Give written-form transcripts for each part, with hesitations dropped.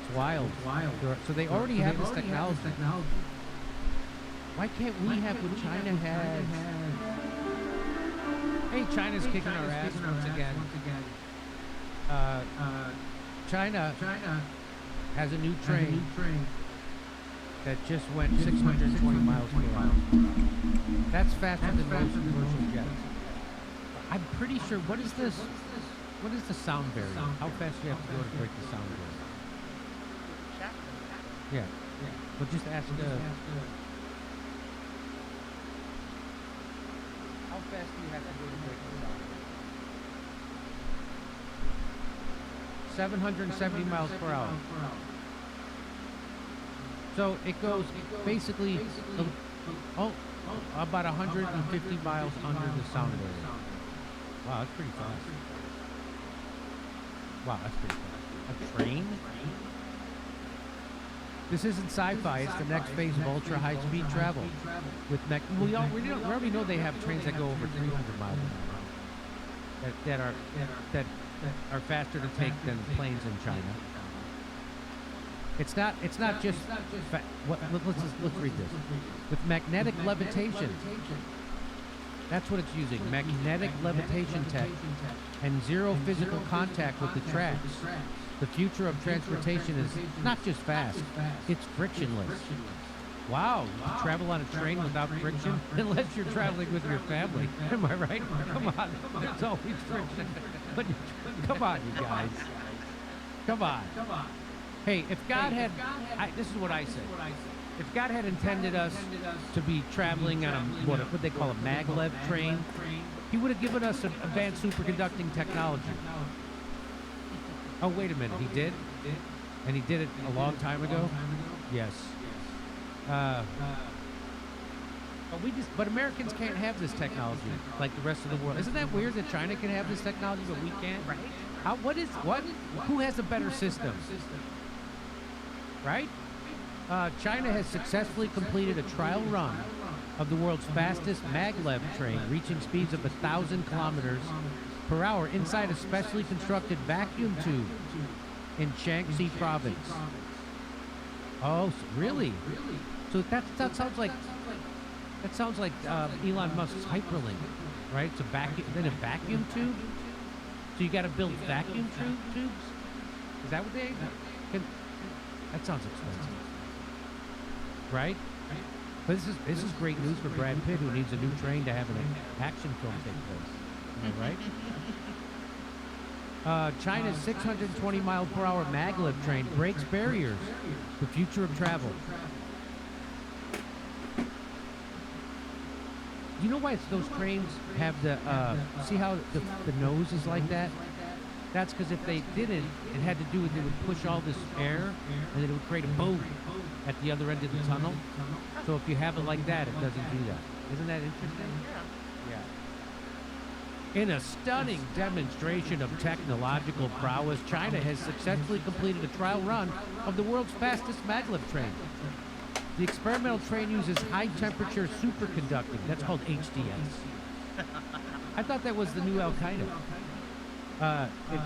It's wild. So they already have this technology. Why can't we have what China has? Hey, China's kicking our ass once again. China has a new train that just went 620 miles per hour. That's faster than most commercial jets. I'm pretty sure. What is this? What is the sound barrier? How fast do you have to go to break the sound barrier? Yeah. Well, just ask. How fast do you have to go to break the sound barrier? 770 miles per hour. So it goes basically about 150 miles under the sound barrier. Wow, that's pretty fast. Wow, that's pretty fast. A train? This isn't sci-fi. It's the next phase of ultra-high-speed travel. With we already know they have trains that go over 300 miles an hour that are faster to take than planes in China. It's not just. Let's read this. With magnetic levitation. That's what it's using. Magnetic levitation tech and zero physical contact with the tracks. The future of transportation is not just fast, it's frictionless. Wow, you can travel on a train without friction? Unless you're traveling with your family. Am I right? Come on, there's always friction. But come on, you guys. Come on. Hey, if God had, this is what I say. If God had intended us to be traveling on what they call a maglev train, He would have given us advanced superconducting technology. Oh, wait a minute, He did? And He did it a long time ago? Yes. But Americans can't have this technology like the rest of the world. Isn't that weird that China can have this technology but we can't? Right? Who has a better system? Right? China has successfully completed a trial run of the world's fastest maglev train, reaching speeds of 1,000 kilometers per hour inside a specially constructed vacuum tube in Shaanxi province. Oh, really? So that sounds like Elon Musk's hyperlink, right? It's a vacuum tube. So you got to build vacuum tubes. Is that what they? That sounds expensive, right? But this is great news for Brad Pitt, who needs a new train to have an action film take place. Am I right? China's 620 mile per hour maglev train breaks barriers. The future of travel. You know why those trains have the see how the nose is like that? That's because if they didn't, it had to do with they would push all this air and then it would create a boom at the other end of the tunnel. So if you have it like that, it doesn't do that. Isn't that interesting? Yeah. In a stunning demonstration of technological prowess, China has successfully completed a trial run of the world's fastest maglev train. The experimental train uses high-temperature superconducting. That's called HDS. I thought that was the new Al-Qaeda.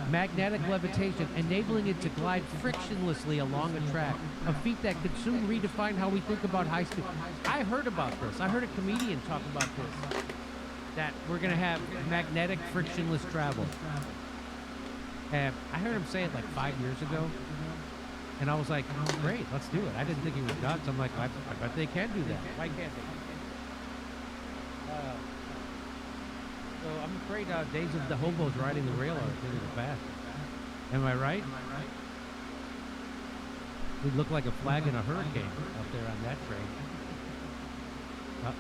Magnetic levitation, enabling it to glide frictionlessly along a track, a feat that could soon redefine how we think about high speed. I heard about this. I heard a comedian talk about this, that we're going to have magnetic frictionless travel. And I heard him say it like 5 years ago, and I was like, great, let's do it. I didn't think he was nuts. I'm like, I bet they can do that. Why can't they? So I'm afraid days of the hobos riding the rail are really fast. Am I right? We'd look like a flag in a hurricane out there on that train.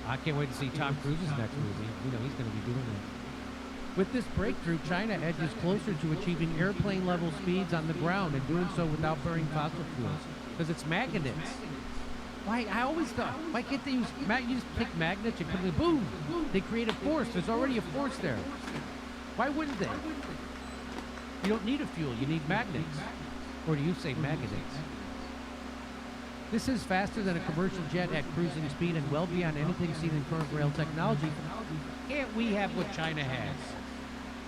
I can't wait to see Tom Cruise's next movie. You know, he's going to be doing that. With this breakthrough, China edges closer to achieving airplane-level speeds on the ground and doing so without burning fossil fuels. Because it's magnets. Why? I always thought, why can't they use you just pick magnets and put them, boom! They create a force. There's already a force there. Why wouldn't they? You don't need a fuel. You need magnets. Or do you say magnets? This is faster than a commercial jet at cruising speed and well beyond anything seen in current rail technology. Can't we have what China has?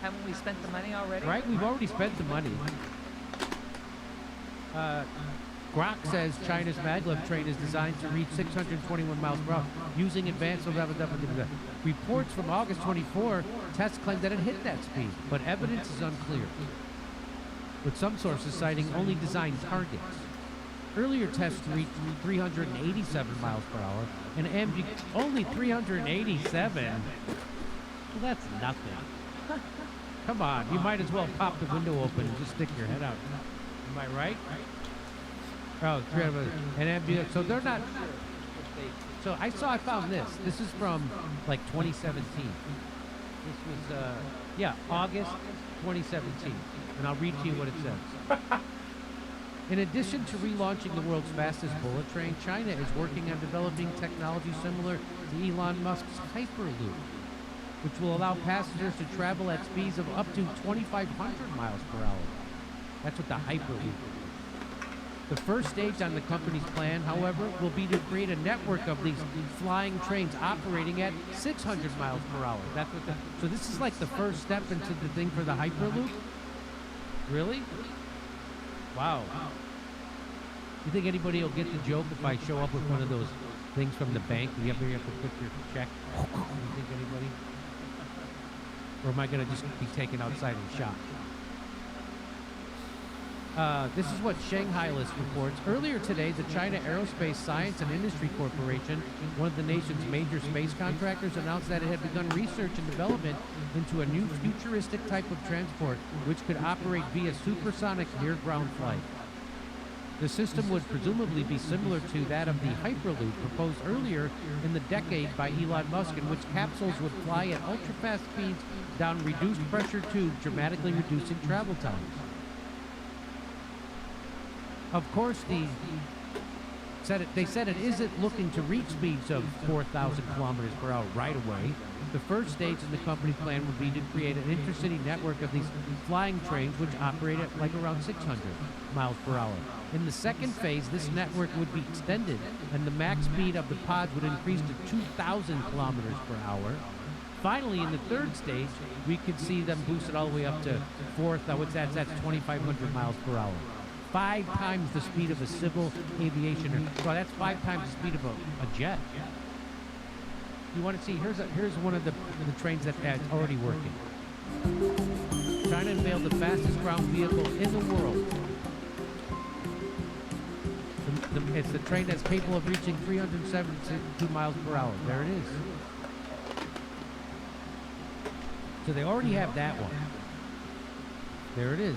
Haven't we spent the money already? Right? We've already spent the money. Grok says China's maglev train is designed to reach 621 miles per hour using advanced reports from August 24. Tests claim that it hit that speed, but evidence is unclear, with some sources citing only design targets. Earlier tests reached 387 miles per hour, and MG only 387. Well, that's nothing. Come on, you might as well pop the window open and just stick your head out. Am I right? Oh, and MG, so they're not. So I found this. This is from like 2017. This was August 2017, and I'll read to you what it says. In addition to relaunching the world's fastest bullet train, China is working on developing technology similar to Elon Musk's Hyperloop, which will allow passengers to travel at speeds of up to 2,500 miles per hour. That's what the Hyperloop is. The first stage on the company's plan, however, will be to create a network of these flying trains operating at 600 miles per hour. That's what so this is like the first step into the thing for the Hyperloop? Really? Wow. You think anybody will get the joke if I show up with one of those things from the bank where you have to put your check? You think anybody? Or am I going to just be taken outside and shot? This is what Shanghai List reports. Earlier today, the China Aerospace Science and Industry Corporation, one of the nation's major space contractors, announced that it had begun research and development into a new futuristic type of transport which could operate via supersonic near-ground flight. The system would presumably be similar to that of the Hyperloop proposed earlier in the decade by Elon Musk, in which capsules would fly at ultra-fast speeds down reduced pressure tubes, dramatically reducing travel times. Of course, they said it isn't looking to reach speeds of 4,000 kilometers per hour right away. The first stage in the company's plan would be to create an intercity network of these flying trains which operate at like around 600 miles per hour. In the second phase, this network would be extended and the max speed of the pods would increase to 2,000 kilometers per hour. Finally, in the third stage, we could see them boosted all the way up to that's 2,500 miles per hour. 5 times the speed of a civil aviation. Well, that's 5 times the speed of a jet. You want to see? Here's one of the trains that's already working. China unveiled the fastest ground vehicle in the world. It's the train that's capable of reaching 372 miles per hour. There it is. So they already have that one. There it is.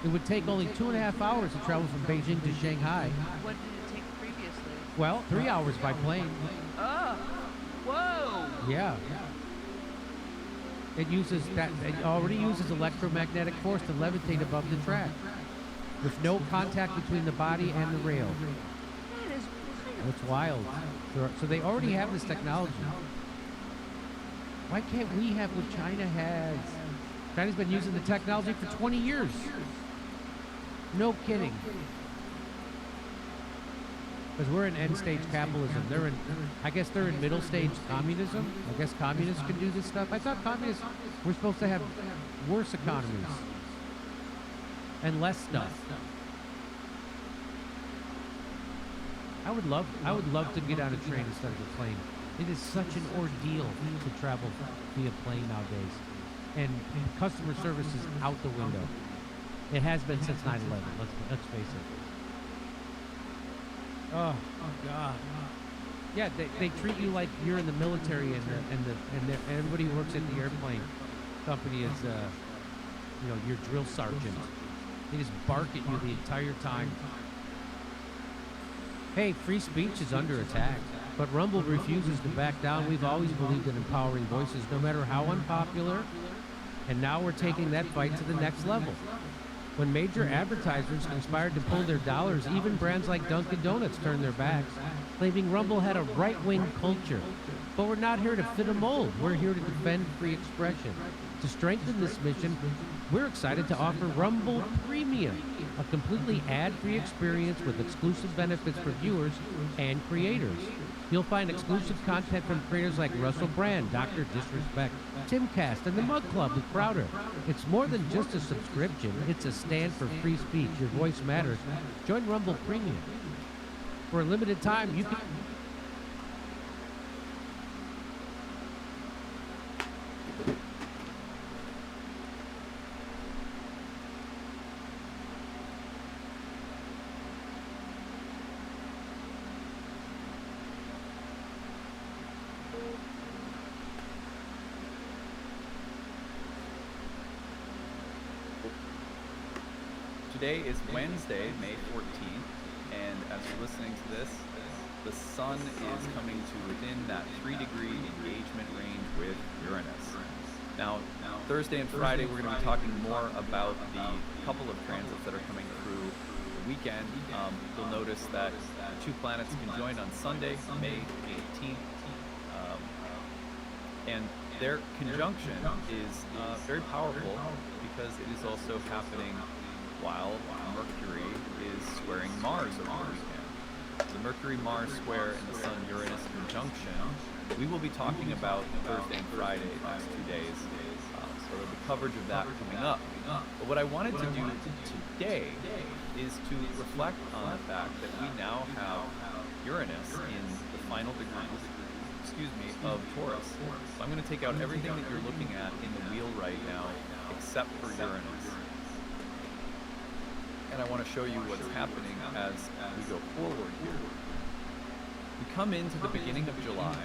It would take only 2.5 hours to travel from Beijing to Shanghai. What did it take previously? Well, 3 hours by plane. Oh, whoa! Yeah. It already uses electromagnetic force to levitate above the track, with no contact between the body and the rail. That is wild. It's wild. So they already have this technology. Why can't we have what China has? China's been using the technology for 20 years. No kidding. Because we're in end-stage capitalism. I guess they're in middle-stage communism. I guess communists can do this stuff. I thought communists were supposed to have worse economies and less stuff. I would love to get on a train instead of a plane. It is such an ordeal to travel via plane nowadays. And customer service is out the window. It has been since 9/11. Let's face it. Oh God. Yeah, they treat you like you're in the military, and everybody who works at the airplane company is your drill sergeant. They just bark at you the entire time. Hey, free speech is under attack, but Rumble refuses to back down. We've always believed in empowering voices, no matter how unpopular. And now we're taking that fight to the next level. When major advertisers conspired to pull their dollars, even brands like Dunkin' Donuts turned their backs, claiming Rumble had a right-wing culture. But we're not here to fit a mold. We're here to defend free expression. To strengthen this mission, we're excited to offer Rumble Premium, a completely ad-free experience with exclusive benefits for viewers and creators. You'll find exclusive content from creators like Russell Brand, Dr. Disrespect, Timcast, and the Mug Club with Crowder. It's more than just a subscription. It's a stand for free speech. Your voice matters. Join Rumble Premium. For a limited time, you can... Today is Wednesday, May 14th, and as you're listening to this, the sun is coming to within that 3-degree engagement range with Uranus. Now, Thursday and Friday, we're going to be talking more about the couple of transits that are coming through the weekend. You'll notice that 2 planets conjoined on Sunday, May 18th, and their conjunction is very powerful because it is also happening while Mercury is squaring Mars over the weekend. The Mercury-Mars square and the Sun-Uranus conjunction, we will be talking about Thursday and Friday, the next 2 days. So there'll be coverage of that coming up. But what I wanted to do today is to reflect on the fact that we now have Uranus in the final degrees, of Taurus. So I'm going to take out everything that you're looking at in the wheel right now, except for Uranus. And I want to show you what is happening as we go forward here. We come into the beginning of July,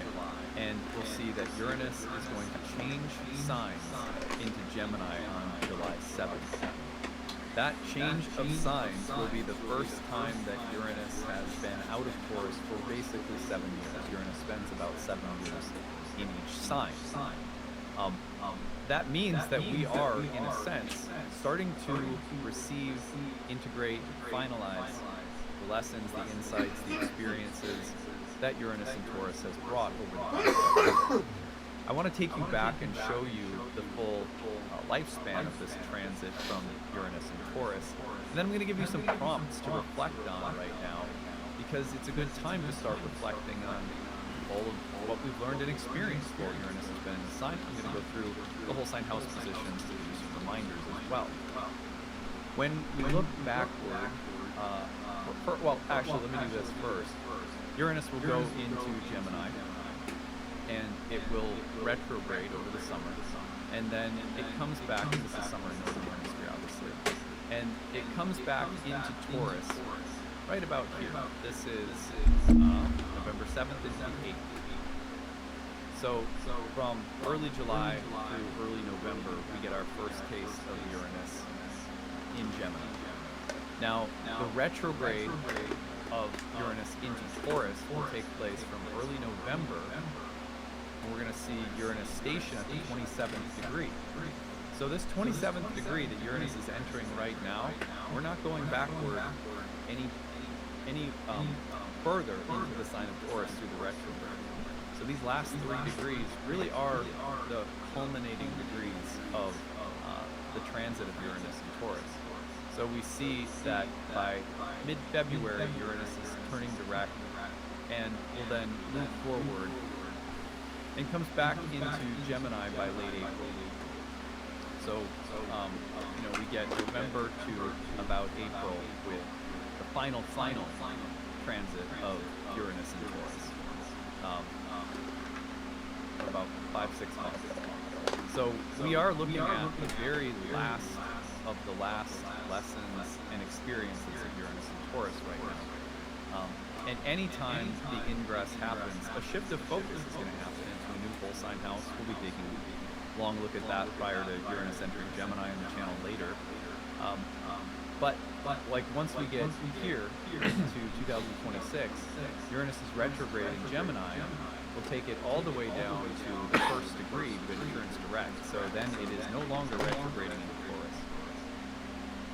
and we'll see that Uranus is going to change signs into Gemini on July 7th. That change of signs will be the first time that Uranus has been out of Taurus for basically 7 years. Uranus spends about 7 years in each sign. That means that we are, in a sense, starting to receive, integrate, finalize the lessons, the insights, the experiences that Uranus and Taurus has brought over the past. I want to take you back and show you the full lifespan of this transit from Uranus and Taurus. And then I'm going to give you some prompts to reflect on right now, because it's a good time to start reflecting on all of what we've learned and experienced while Uranus has been in the sign. I'm going to go through the whole sign house positions to give you some reminders as well. When we look backward, well, actually, let me do this first. Uranus will go into Gemini, and it will retrograde over the summer, and then it comes back. This is summer in Northern Hemisphere, obviously, and it comes back into Taurus right about here. This is November 7th into the 8th. So from early July through early November, we get our first taste of Uranus in Gemini. Now, the retrograde of Uranus into Taurus will take place from early November, and we're going to see Uranus station at the 27th degree. So this 27th degree that Uranus is entering right now, we're not going backward any further into the sign of Taurus through the retrograde. So these last 3 degrees really are the culminating degrees of the transit of Uranus and Taurus. So we see that by mid-February, Uranus is turning direct and will then move forward and comes back into Gemini by late April. So, we get November to about April with the final transit of Uranus and Taurus. About 5-6 months. So we are looking at the very last of the last lessons and experiences of Uranus and Taurus right now. And anytime the ingress happens, a shift of focus is going to happen into a new full sign house. We'll be taking a long look at that prior to Uranus entering Gemini on the channel later. But like once we get here to 2026, Uranus is retrograde in Gemini. We'll take it all the way down to the 1st degree, but it turns direct. So then it is no longer retrograding into Taurus.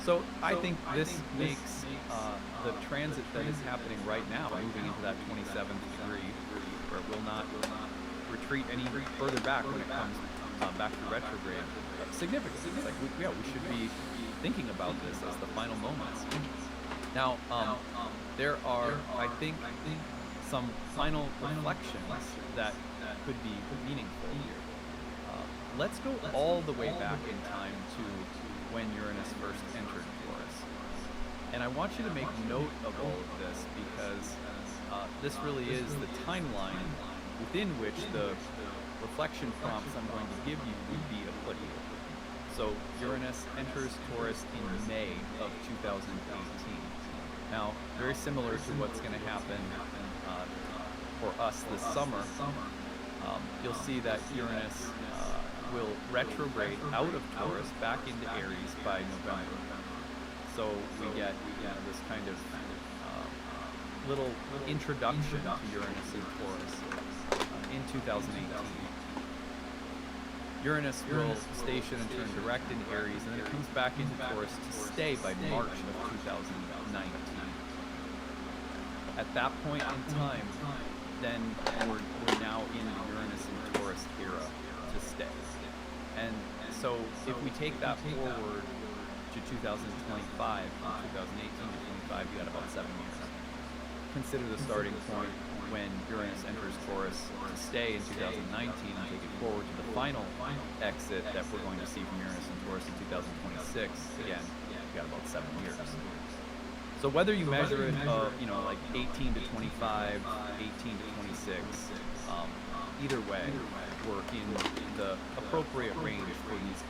So I think this makes the transit that is happening right now, moving into that 27th degree, where it will not retreat any further back when it comes back to retrograde, significant. It's like, we should be thinking about this as the final moments. Now, there are, I think, some final reflections that could be meaningful here. Let's go all the way back in time to when Uranus first entered Taurus. And I want you to make note of all of this because this really is the timeline within which the reflection prompts I'm going to give you would be applicable. So Uranus enters Taurus in May of 2018. Now, very similar to what's going to happen for us this summer, you'll see that Uranus will retrograde out of Taurus back into Aries by November. So we get this kind of little introduction to Uranus in Taurus in 2018. Uranus will station and turn direct in Aries, and then it comes back into Taurus to stay by March of 2019. At that point in time, then we're now in the Uranus and Taurus era to stay. And so if we take that forward to 2025, from 2018 to 25, you got about 7 years. Consider the starting point when Uranus enters Taurus to stay in 2019 and take it forward to the final exit that we're going to see from Uranus and Taurus in 2026. Again, you got about 7 years. So whether you measure it, like 18 to 25, 18 to 26, either way, we're in the appropriate range for these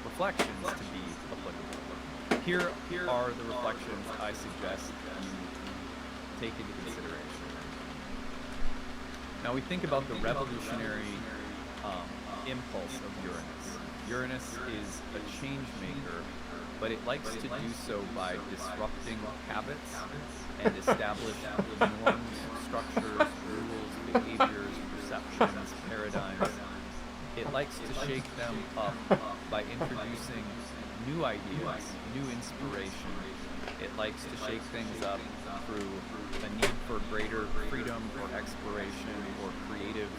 reflections to be applicable. Here are the reflections I suggest you take into consideration. Now we think about the revolutionary impulse of Uranus. Uranus is a change maker, but it likes to do so by disrupting habits and establish norms, structures, rules, behaviors, perceptions, paradigms. It likes to shake them up by introducing new ideas, new inspiration. It likes to shake things up through a need for greater freedom or exploration or creative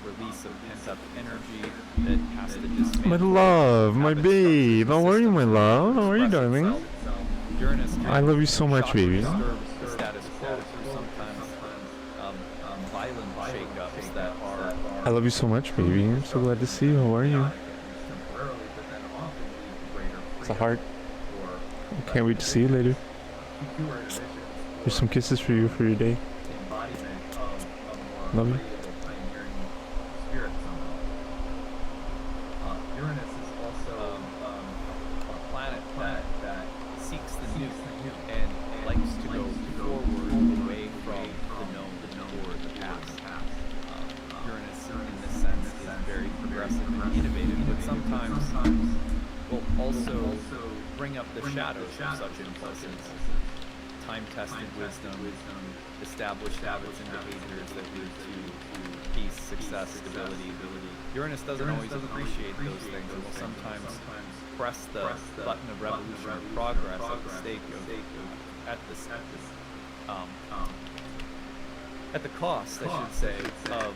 release of pent-up energy that has to dismantle. My love, my babe, how are you, my love? How are you, darling? Uranus I love you so much, baby. The status quo through sometimes violent shake-ups that are. I love you so much, baby. I'm so glad to see you. How are you? It's a heart. I can't wait to see you later. Here's some kisses for you for your day. Love you. Uranus is also a planet that seeks the new and likes to go forward away from the known toward the past. Uranus, in this sense, is very progressive and innovative, but sometimes will also bring up the shadows of such impulses. Time-tested wisdom, established habits and behaviors that lead to peace, success, stability. Uranus doesn't always appreciate those things and will sometimes press the button of revolutionary progress at the stake of at the cost, I should say, of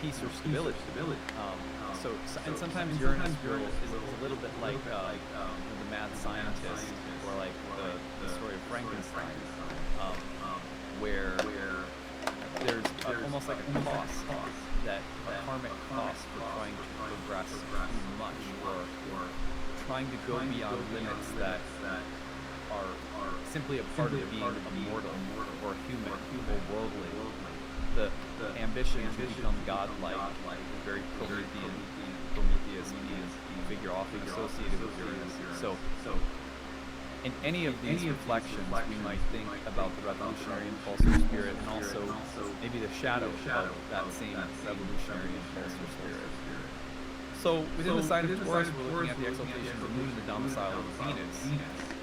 peace or stability. And sometimes Uranus is a little bit like the mad scientist, or like the story of Frankenstein, where there's almost like a cost, a karmic cost for trying to progress too much, or trying to go beyond limits that are simply a part of being immortal or human or worldly. The ambition to become godlike, very Prometheus figure often associated with Uranus. So in any of these reflections, we might think about the revolutionary impulse or spirit, and also maybe the shadow of that same revolutionary impulse or spirit. So within the sign of Taurus, we're looking at the exaltation of the moon, the domicile of Venus.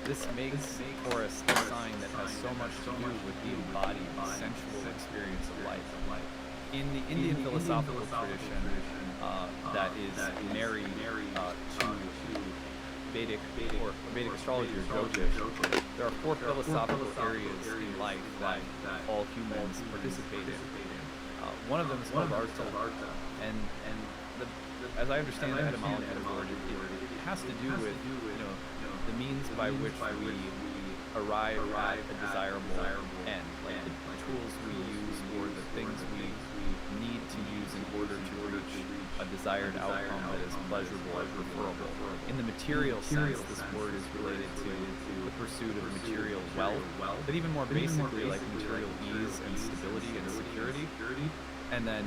This makes Taurus a sign that has so much to do with the embodied, sensual experience of life. In the Indian philosophical tradition that is married to Vedic astrology or Gyges, there are 4 philosophical areas in life that all humans participate in. One of them is called Artha, and as I understand the etymology of the word, it has to do with the means by which we arrive at a desirable end, like the tools we use or the things we need to use in order to reach a desired outcome that is pleasurable or preferable. In the material sense, this word is related to the pursuit of material wealth, but even more basically like material ease and stability and security. And then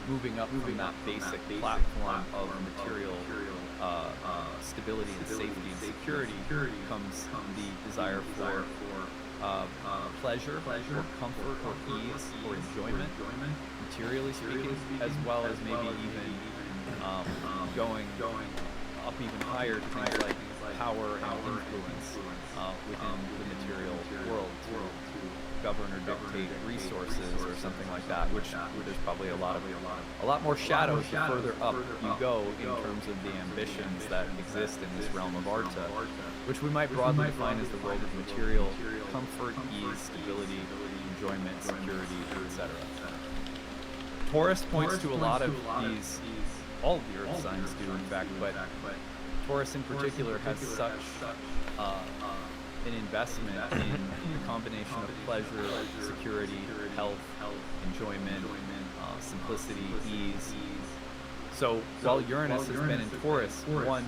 moving up from that basic platform of material stability and safety and security comes the desire for pleasure or comfort or ease or enjoyment, materially speaking, as well as maybe even going up even higher to things like power and influence within the material world to govern or dictate resources or something like that, which there's probably a lot more shadows the further up you go in terms of the ambitions that exist in this realm of Arta, which we might broadly define as the world of material comfort, ease, stability, enjoyment, security, etc. Taurus points to a lot of these, all of the earth signs do in fact, but Taurus in particular has such an investment in the combination of pleasure, security, health, enjoyment, simplicity, ease. So while Uranus has been in Taurus, one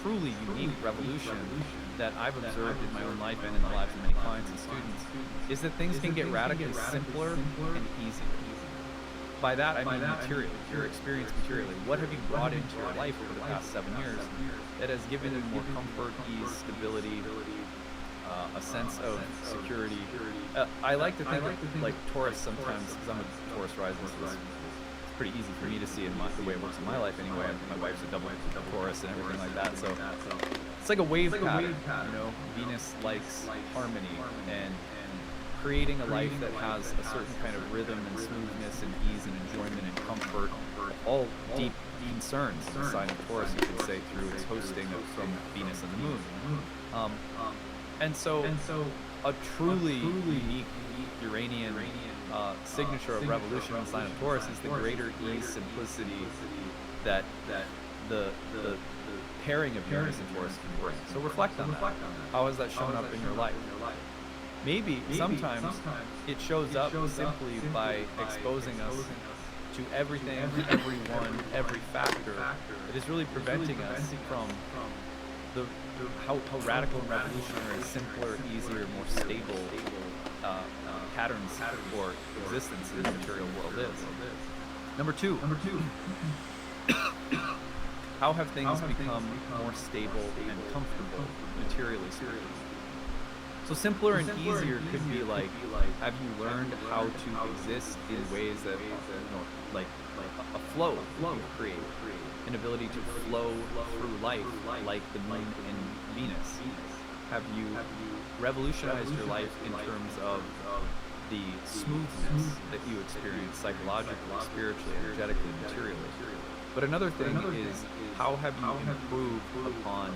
truly unique revolution that I've observed in my own life and in the lives of many clients and students is that things can get radically simpler and easier. By that I mean materially, your experience materially. What have you brought into your life over the past 7 years that has given you more comfort, ease, stability, a sense of security? I like to think of like Taurus sometimes, because I'm a Taurus rising, so it's pretty easy for me to see in the way it works in my life anyway. My wife's a double Taurus and everything like that, so it's like a wave pattern, you know. Venus likes harmony and creating a life that has a certain kind of rhythm and smoothness and ease and enjoyment and comfort, all deep concerns in the sign of Taurus, you could say, through its hosting from Venus and the Moon. And so a truly unique Uranian signature of revolution in the sign of Taurus is the greater ease, simplicity that the pairing of Uranus and Taurus can bring. So reflect on that. How has that shown up in your life? Maybe sometimes it shows up simply by exposing us to everything, everyone, every factor that is really preventing us from how radical and revolutionary, simpler, easier, more stable patterns for existence in the material world is. Number two, how have things become more stable and comfortable materially speaking? So simpler and easier could be like, have you learned how to exist in ways that, like a flow you create, an ability to flow through life like the Moon and Venus? Have you revolutionized your life in terms of the smoothness that you experience psychologically, spiritually, energetically, materially? But another thing is, how have you improved upon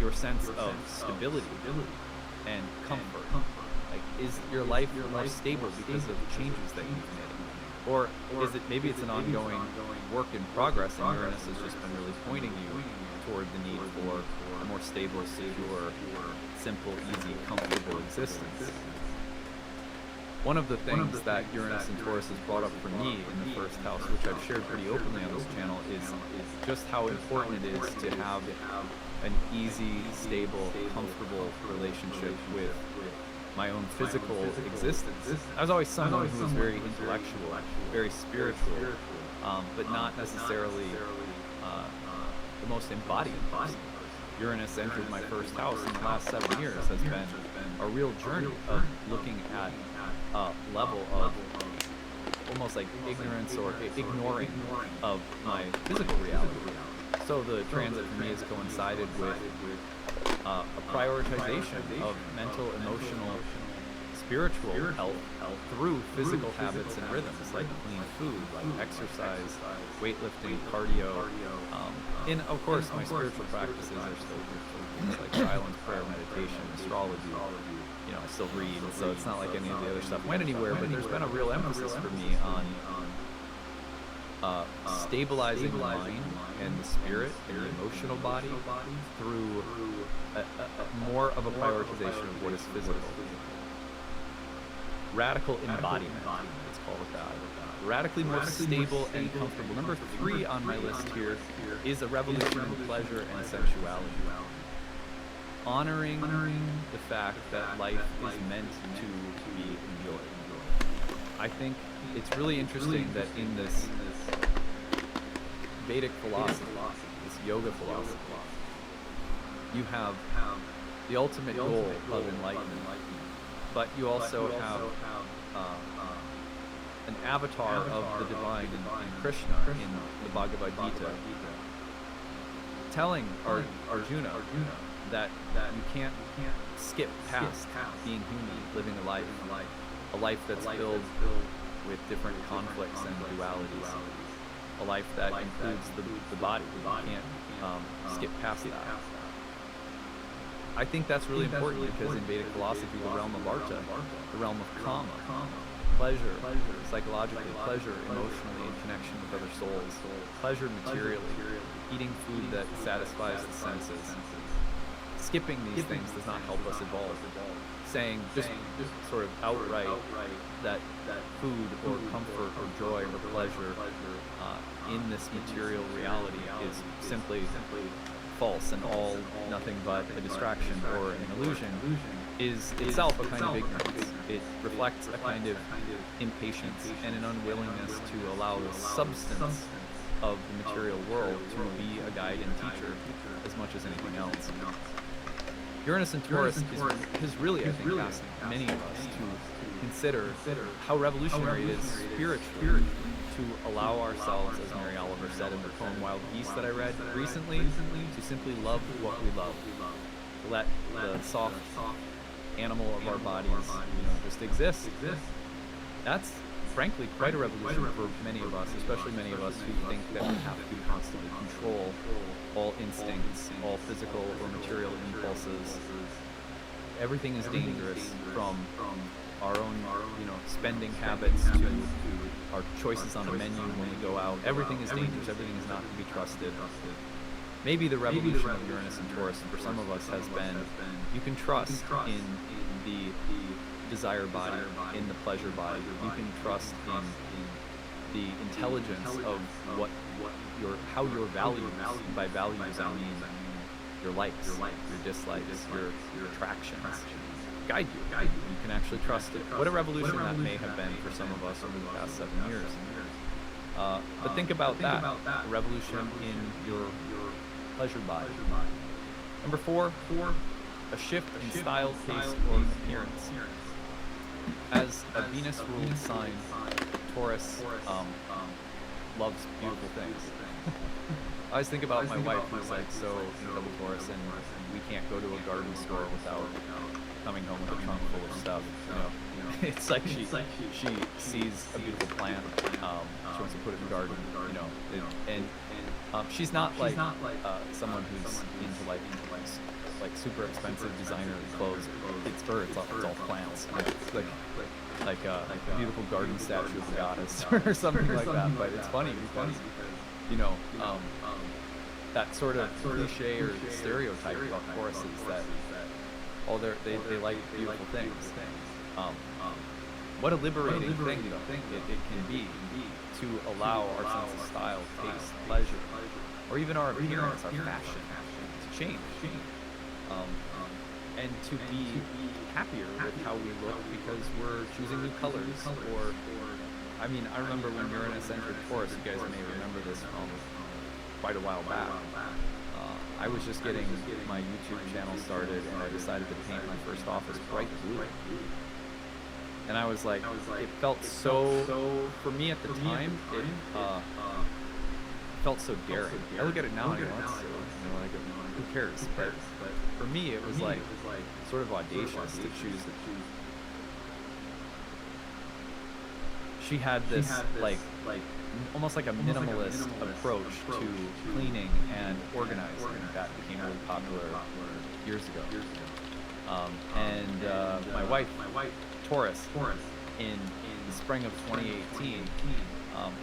your sense of stability and comfort? Like, is your life more stable because of changes that you've made? Or is it, maybe it's an ongoing work in progress, and Uranus has just been really pointing you toward the need for a more stable, secure, simple, easy, comfortable existence. One of the things that Uranus and Taurus has brought up for me in the first house, which I've shared pretty openly on this channel, is just how important it is to have an easy, stable, comfortable relationship with my own physical existence. I was always someone who was very intellectual, very spiritual, but not necessarily the most embodied person. Uranus entered my first house in the last 7 years, has been a real journey of looking at a level of almost like ignorance or ignoring of my physical reality. So the transit for me has coincided with a prioritization of mental, emotional, spiritual health through physical habits and rhythms, like clean food, like exercise, weightlifting, cardio, and of course my spiritual practices are still things like silence, prayer, meditation, astrology. You know, I still read, so it's not like any of the other stuff went anywhere, but there's been a real emphasis for me on stabilizing the mind and the spirit and the emotional body through more of a prioritization of what is physical. Radical embodiment, let's call it that. Radically more stable and comfortable. Number 3 on my list here is a revolution in pleasure and sensuality. Honoring the fact that life is meant to be enjoyed. I think it's really interesting that in this Vedic philosophy, this yoga philosophy, you have the ultimate goal of enlightenment, but you also have an avatar of the divine in Krishna in the Bhagavad Gita, telling Arjuna that you can't skip past being human, living a life that's filled with different conflicts and dualities, a life that includes the body. You can't skip past that. I think that's really important because in Vedic philosophy, the realm of arta, the realm of kama, pleasure, psychologically, pleasure emotionally in connection with other souls, pleasure materially, eating food that satisfies the senses. Skipping these things does not help us evolve. Saying just sort of outright that food or comfort or joy or pleasure in this material reality is simply false and all nothing but a distraction or an illusion is itself a kind of ignorance. It reflects a kind of impatience and an unwillingness to allow the substance of the material world to be a guide and teacher as much as anything else. Uranus and Taurus has really, I think, asked many of us to consider how revolutionary it is spiritually to allow ourselves, as Mary Oliver said in the poem Wild Geese that I read recently, to simply love what we love. To let the soft animal of our bodies, just exist. That's frankly quite a revolution for many of us, especially many of us who think that we have to constantly control all instincts, all physical or material impulses. Everything is dangerous, from our own, spending habits to our choices on a menu when we go out. Everything is dangerous. Everything is not to be trusted. Maybe the revolution of Uranus and Taurus for some of us has been you can trust in the desire body, in the pleasure body. You can trust in the intelligence of how your values, by values I mean your likes, your dislikes, your attractions, guide you. You can actually trust it. What a revolution that may have been for some of us over the past 7 years. But think about that, a revolution in your pleasure body. Number 4, a shift in style, taste, or appearance. As a Venus-ruled sign, Taurus loves beautiful things. I always think about my wife, who's like so incredible Taurus, and we can't go to a garden store without coming home with a trunk full of stuff. It's like she sees a beautiful plant, she wants to put it in the garden, and she's not like someone who's into like super expensive designer clothes. It's her. It's all plants. It's like a beautiful garden statue of the goddess or something like that. But it's funny because that sort of cliche or stereotype about Tauruses that they like beautiful things. What a liberating thing though it can be to allow our sense of style, taste, pleasure, or even our appearance, our fashion to change. And to be happier with how we look because we're choosing new colors. Or, I remember when Uranus entered Taurus, you guys may remember this from quite a while back. I was just getting my YouTube channel started, and I decided to paint my first office bright blue. And I was like, it felt so, for me at the time, it felt so daring. I look at it now and I go, that's silly. Who cares? But for me, it was like sort of audacious to choose. She had this almost like a minimalist approach to cleaning and organizing that became really popular years ago. My wife, Taurus, in the spring of 2018,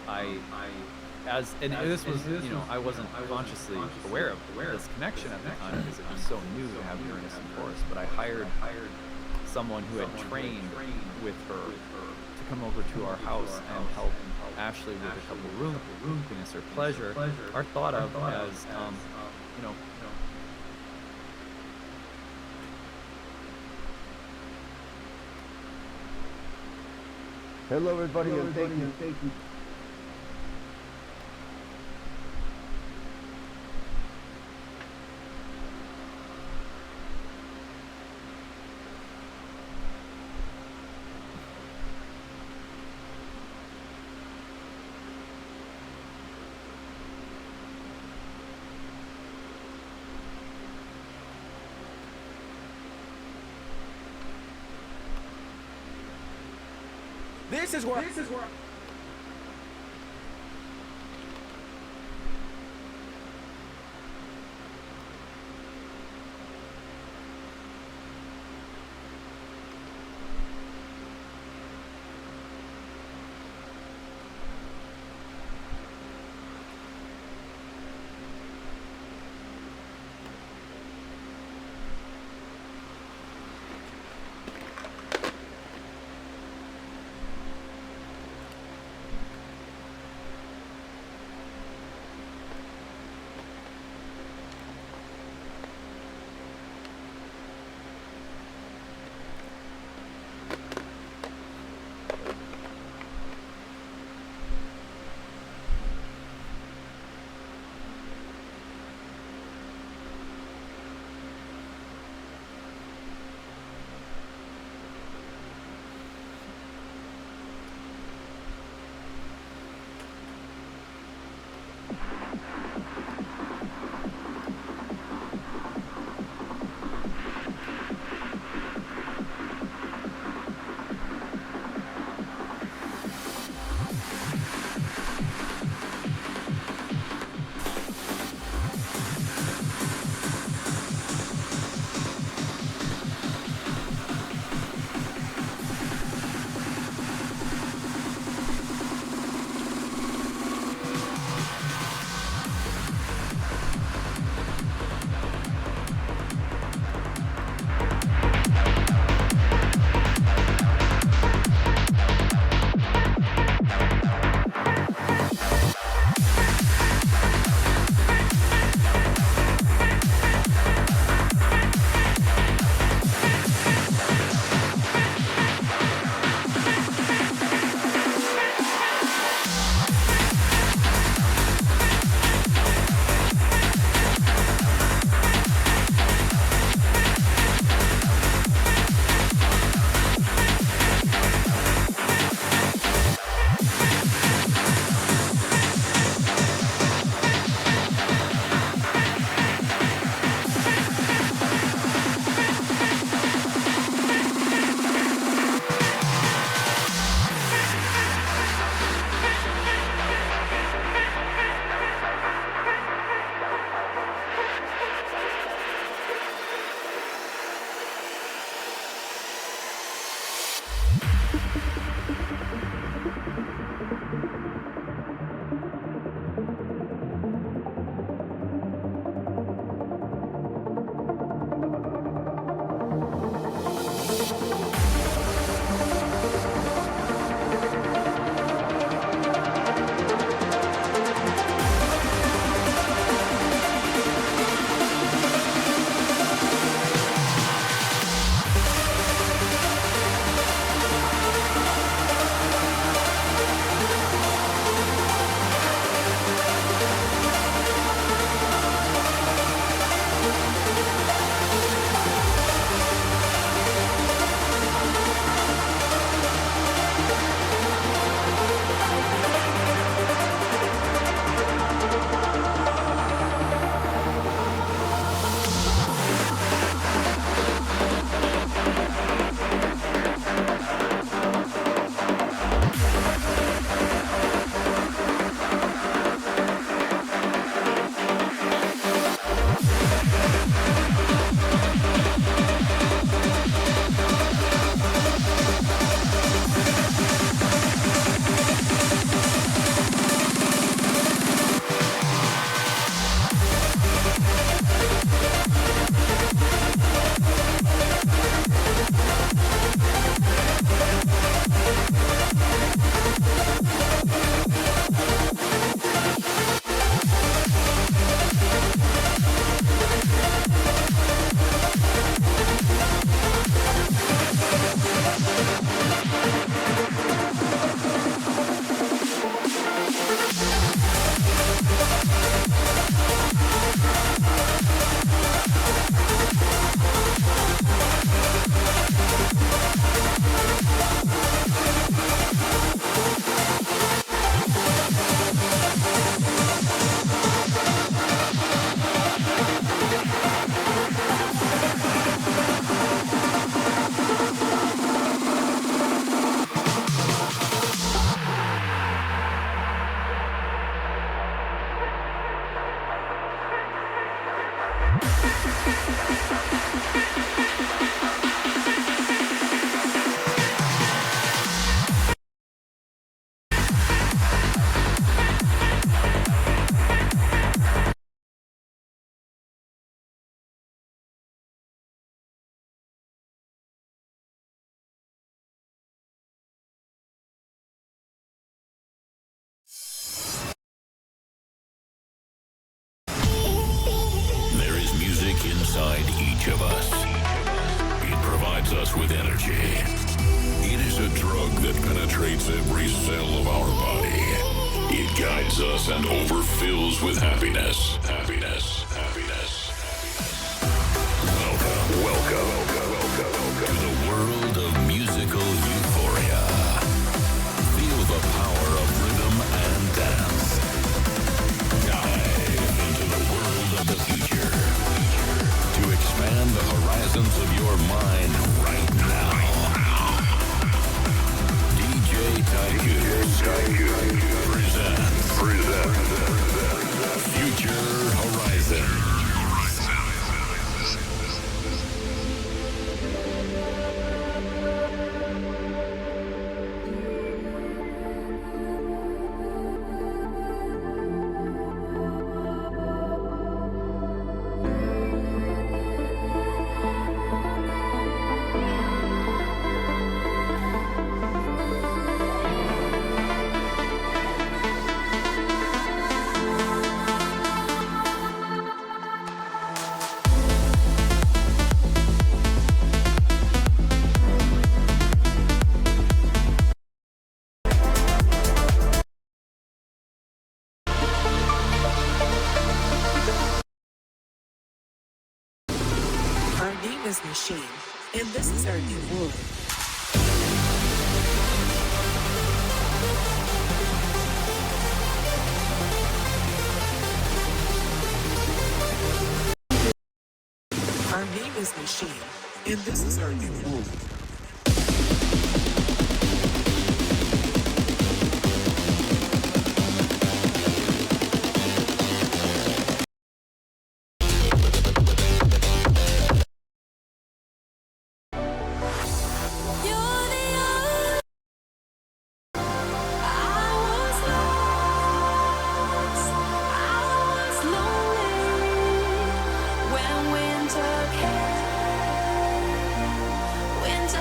I and this was, I wasn't consciously aware of this connection at the time because it was so new to have Uranus and Taurus. But I hired someone who had trained with her to come over to our house and help Ashley with a couple room happiness or pleasure are thought of as, Hello, everybody, and thank you. This is where. us with energy. It is a drug that penetrates every cell of our body. It guides us and overfills with happiness. Happiness. Happiness. Welcome to the world of musical euphoria. Feel the power of rhythm and dance. Dive into the world of the future. To expand the horizons of your mind right now. DJ Tycoon presents Future Horizon. Our name is Machine, and this is our new world. Our name is Machine, and this is our new world. Winter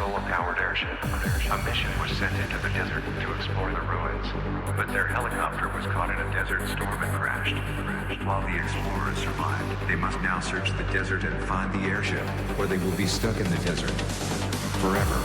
solar-powered airship. A mission was sent into the desert to explore the ruins, but their helicopter was caught in a desert storm and crashed. While the explorers survived, they must now search the desert and find the airship, or they will be stuck in the desert forever.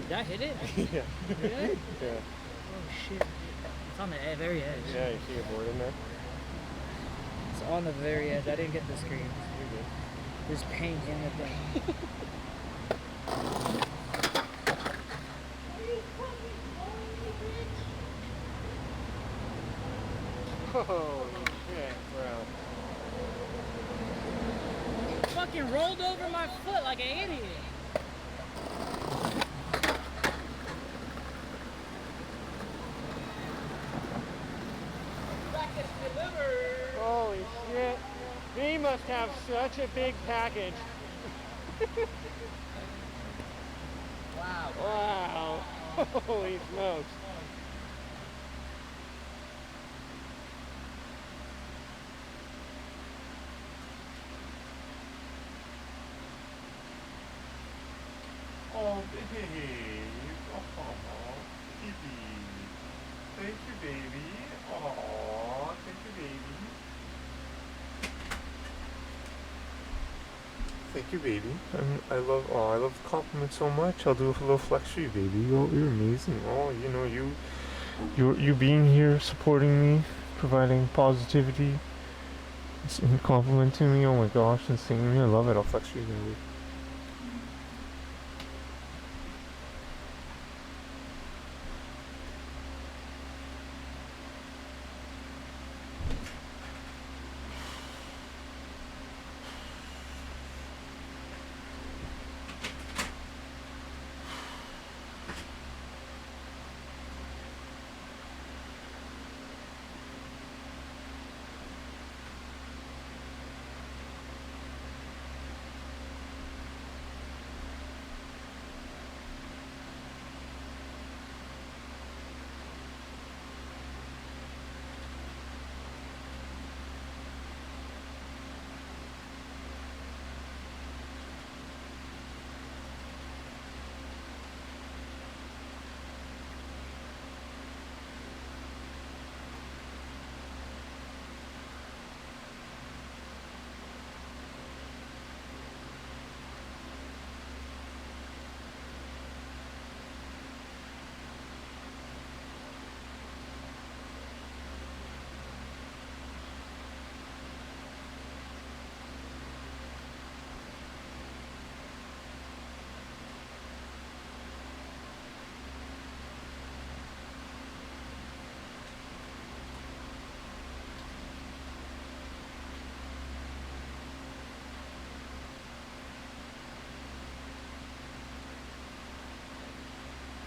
Did I hit it? Yeah. Really? Yeah. Oh shit. It's on the very edge. Yeah, you see a board in there? It's on the very edge. I didn't get the screen. You're good. There's paint in the thing. Oh shit, bro. Fucking rolled over my foot like an idiot. Holy shit. He must have such a big package. Wow. Wow. Holy smokes. Oh, baby. Oh, baby. Thank you, baby. Oh, thank you, baby. Thank you, baby. I love the compliment so much. I'll do a little flex for you, baby. Oh, you're amazing. Oh, you know, you being here, supporting me, providing positivity, and complimenting me. Oh my gosh, and singing me. I love it. I'll flex for you, baby.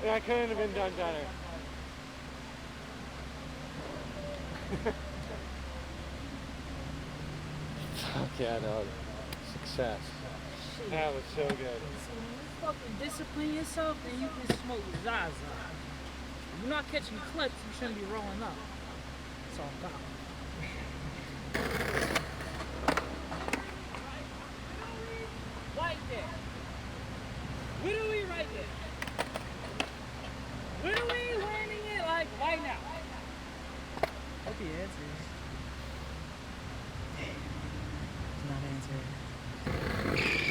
Yeah, I couldn't have been done better. Fuck yeah, dog. Success. That was so good. So when you fucking discipline yourself, then you can smoke Zaza. If you're not catching clips, you shouldn't be rolling up. That's all I'm about. Right there. Literally right there. Literally landing it like right now. Hope he answers. He's not answering.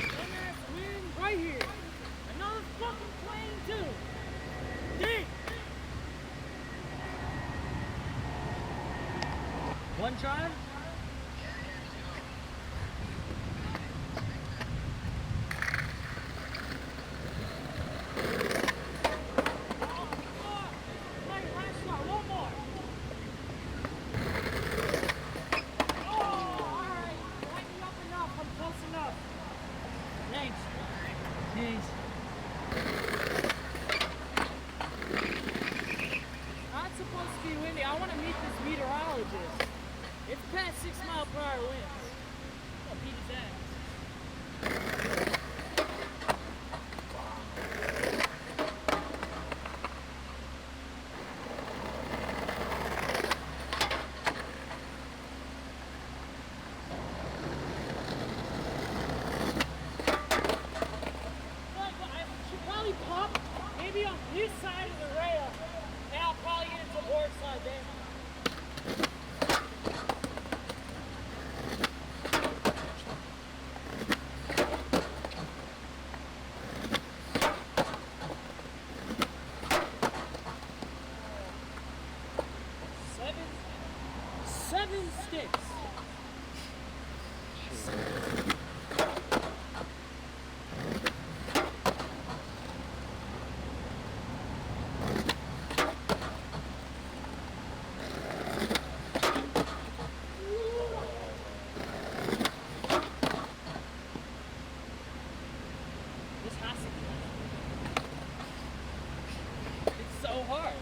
Dumbass win right here. Another fucking plane too. Dang. One try? It's past 6 mile per hour winds. I'll beat his ass. I should probably pop maybe on this side of the rail, and I'll probably get into board slide there. This has to be. It's so hard.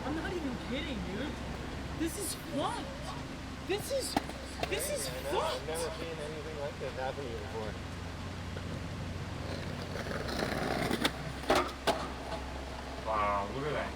I'm not even kidding, dude. This is fucked. This is fucked. I've never seen anything like this happen before. Wow, look at that.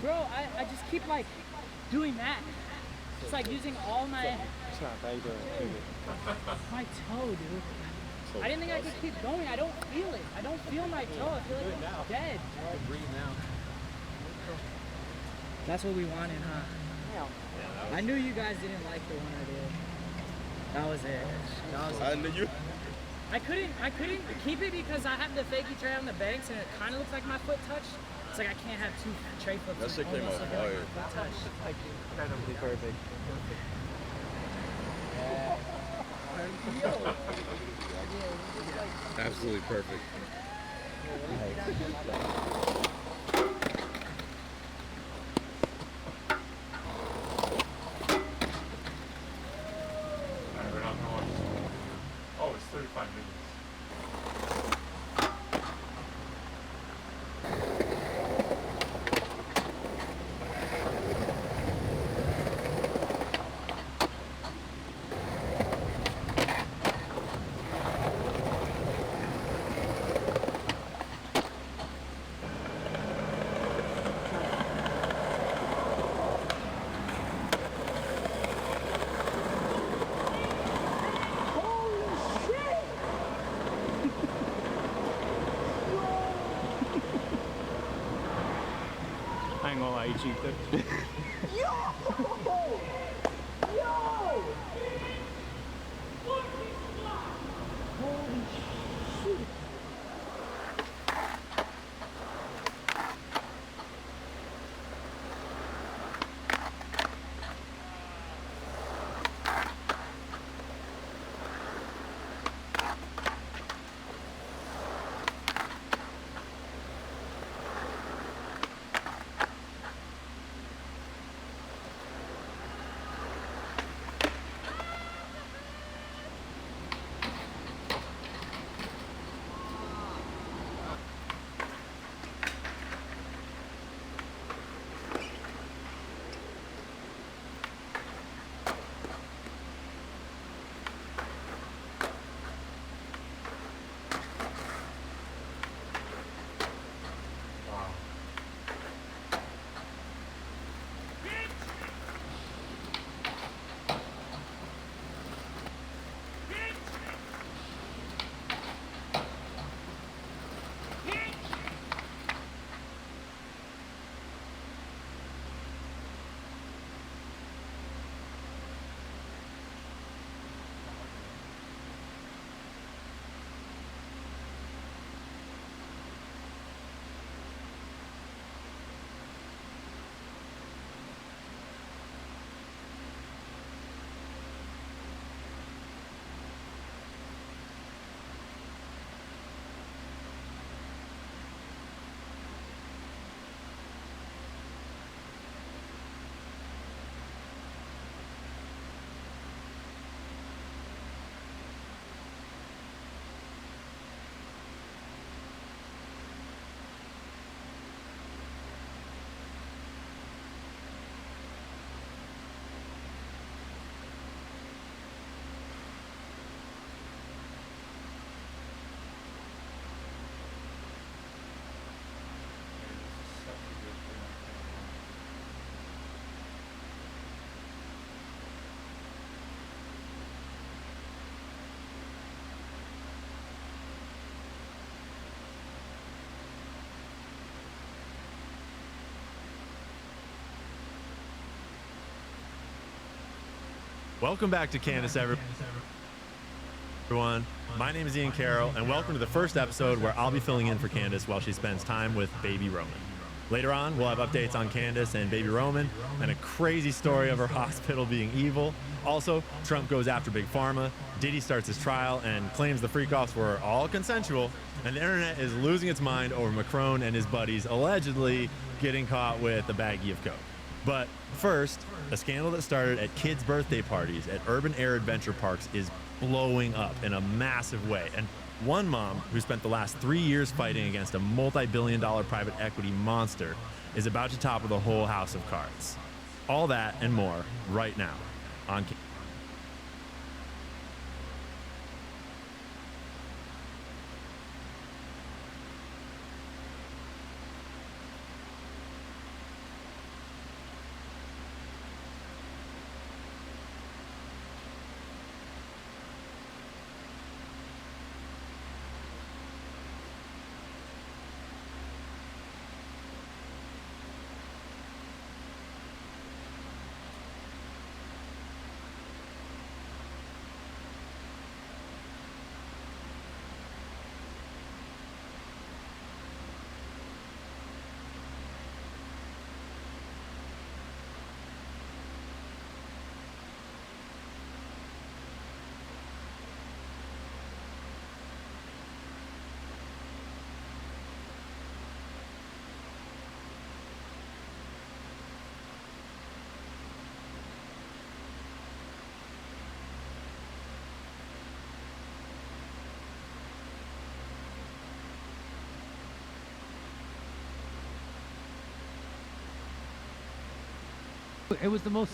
Bro, I just keep like doing that. It's like using all my my toe, dude. I didn't think I could keep going. I don't feel it. I don't feel my toe. I feel like I'm dead. Breathe now. That's what we wanted, huh? I knew you guys didn't like the one I did. That was it. That was it. I knew you. I couldn't keep it because I have the fakie tray on the banks and it kind of looks like my foot touched. It's like I can't have two tray flips. That shit came out fire. Incredibly perfect. Absolutely perfect. Oh, it's 35 minutes. I ain't gonna lie, you cheaped it. Welcome back to Candace, everyone. My name is Ian Carroll, and welcome to the first episode where I'll be filling in for Candace while she spends time with baby Roman. Later on, we'll have updates on Candace and baby Roman, and a crazy story of her hospital being evil. Also, Trump goes after Big Pharma, Diddy starts his trial and claims the freak-offs were all consensual, and the internet is losing its mind over Macron and his buddies allegedly getting caught with a baggie of coke. But first, a scandal that started at kids' birthday parties at urban air adventure parks is blowing up in a massive way. And one mom who spent the last 3 years fighting against a multi-billion-dollar private equity monster is about to topple the whole house of cards. All that and more right now on It was the most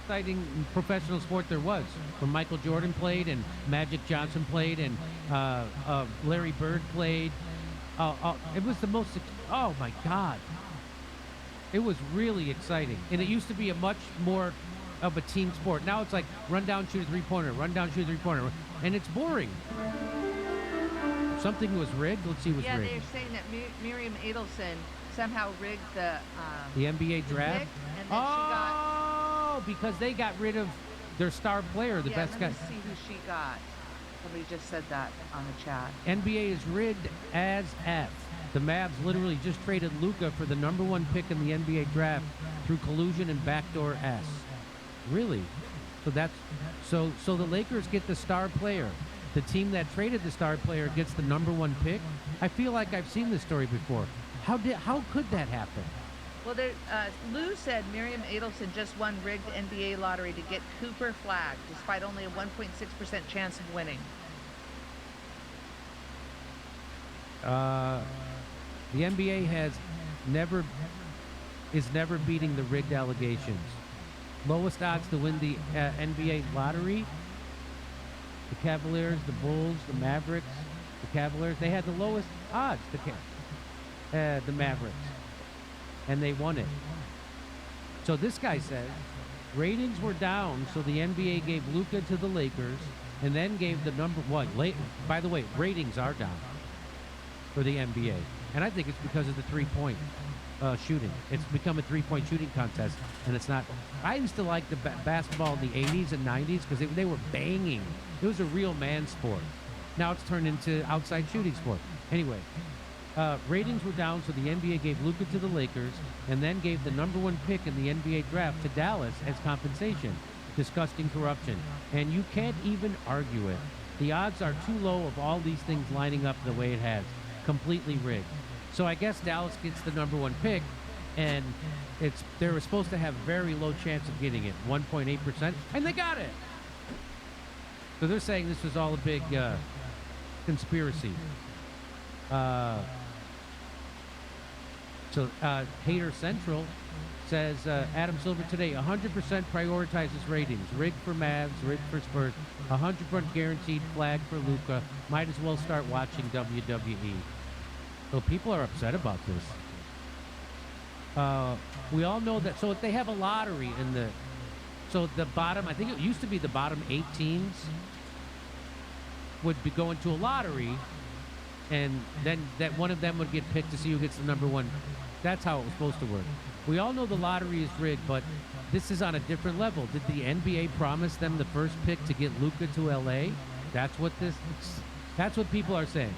exciting professional sport there was. When Michael Jordan played and Magic Johnson played and Larry Bird played. It was the most, oh my God. It was really exciting. And it used to be a much more of a team sport. Now it's like run down, shoot a three-pointer, run down, shoot a three-pointer. And it's boring. Something was rigged. Let's see what's rigged. Yeah, they're saying that Miriam Adelson somehow rigged the NBA draft. pick, and then she got, because they got rid of their star player, the best guy. Let me see who she got. Somebody just said that on the chat. NBA is rigged as F. The Mavs literally just traded Luka for the #1 pick in the NBA draft through collusion and backdoor S. Really? So that's so the Lakers get the star player. The team that traded the star player gets the #1 pick. I feel like I've seen this story before. How could that happen? Well, Lou said Miriam Adelson just won rigged NBA lottery to get Cooper flagged, despite only a 1.6% chance of winning. The NBA is never beating the rigged allegations. Lowest odds to win the NBA lottery: the Cavaliers, the Bulls, the Mavericks, the Cavaliers. They had the lowest odds. The Mavericks, and they won it. So this guy said ratings were down, so the NBA gave Luka to the Lakers, and then gave the #1. By the way, ratings are down for the NBA, and I think it's because of the three-point shooting. It's become a three-point shooting contest, and it's not. I used to like the basketball in the 80s and 90s because they were banging. It was a real man sport. Now it's turned into outside shooting sport. Anyway. Ratings were down, so the NBA gave Luka to the Lakers and then gave the #1 pick in the NBA draft to Dallas as compensation. Disgusting corruption. And you can't even argue it. The odds are too low of all these things lining up the way it has. Completely rigged. So I guess Dallas gets the #1 pick, and they were supposed to have very low chance of getting it, 1.8%, and they got it. So they're saying this was all a big conspiracy. Hater Central says Adam Silver today 100% prioritizes ratings. Rigged for Mavs, rigged for Spurs, 100% guaranteed flag for Luka. Might as well start watching WWE. So people are upset about this. We all know that. So if they have a lottery in the bottom, I think it used to be the bottom 8 teams would be going to a lottery. and then that one of them would get picked to see who gets the number one. That's how it was supposed to work. We all know the lottery is rigged, but this is on a different level. Did the NBA promise them the first pick to get Luka to LA? That's what people are saying.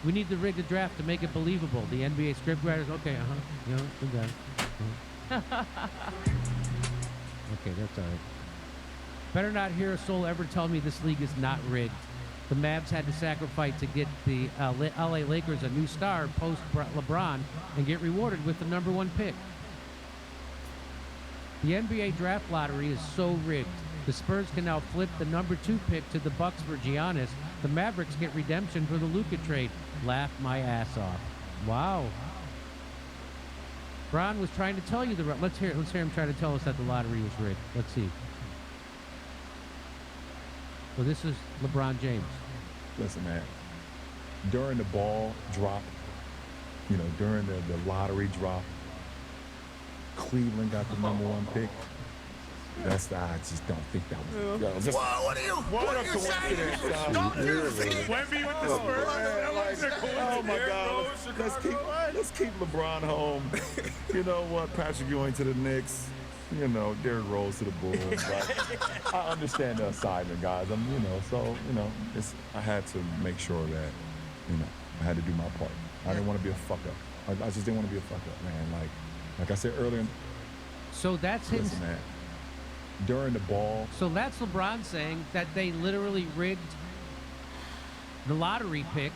We need to rig the draft to make it believable. The NBA scriptwriters, okay, we got it. Okay, that's all right. Better not hear a soul ever tell me this league is not rigged. The Mavs had to sacrifice to get the LA Lakers a new star post LeBron and get rewarded with the number one pick. The NBA draft lottery is so rigged. The Spurs can now flip the number 2 pick to the Bucks for Giannis. The Mavericks get redemption for the Luka trade. Laughed my ass off. Wow. Bron was trying to tell you let's hear him try to tell us that the lottery was rigged. Let's see. So this is LeBron James. Listen, man. During the ball drop, during the lottery drop, Cleveland got the number 1 pick. I just don't think that was. What are you saying? Don't do this. Wemby with the Spurs. Oh my God! Let's keep LeBron home. You know what? Patrick Ewing to the Knicks. Derrick Rose to the Bulls. Like, I understand the assignment, guys. I had to make sure that, I had to do my part. I didn't want to be a fuck up. I just didn't want to be a fuck up, man. Like I said earlier. So that's him. Listen, man. During the ball. So that's LeBron saying that they literally rigged the lottery pick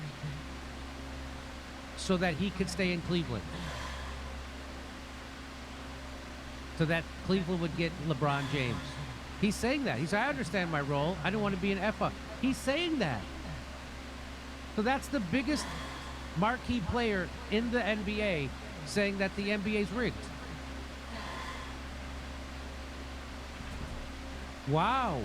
so that he could stay in Cleveland. So that Cleveland would get LeBron James. He's saying that. He said, I understand my role. I don't want to be an F-up. He's saying that. So that's the biggest marquee player in the NBA saying that the NBA's rigged. Wow.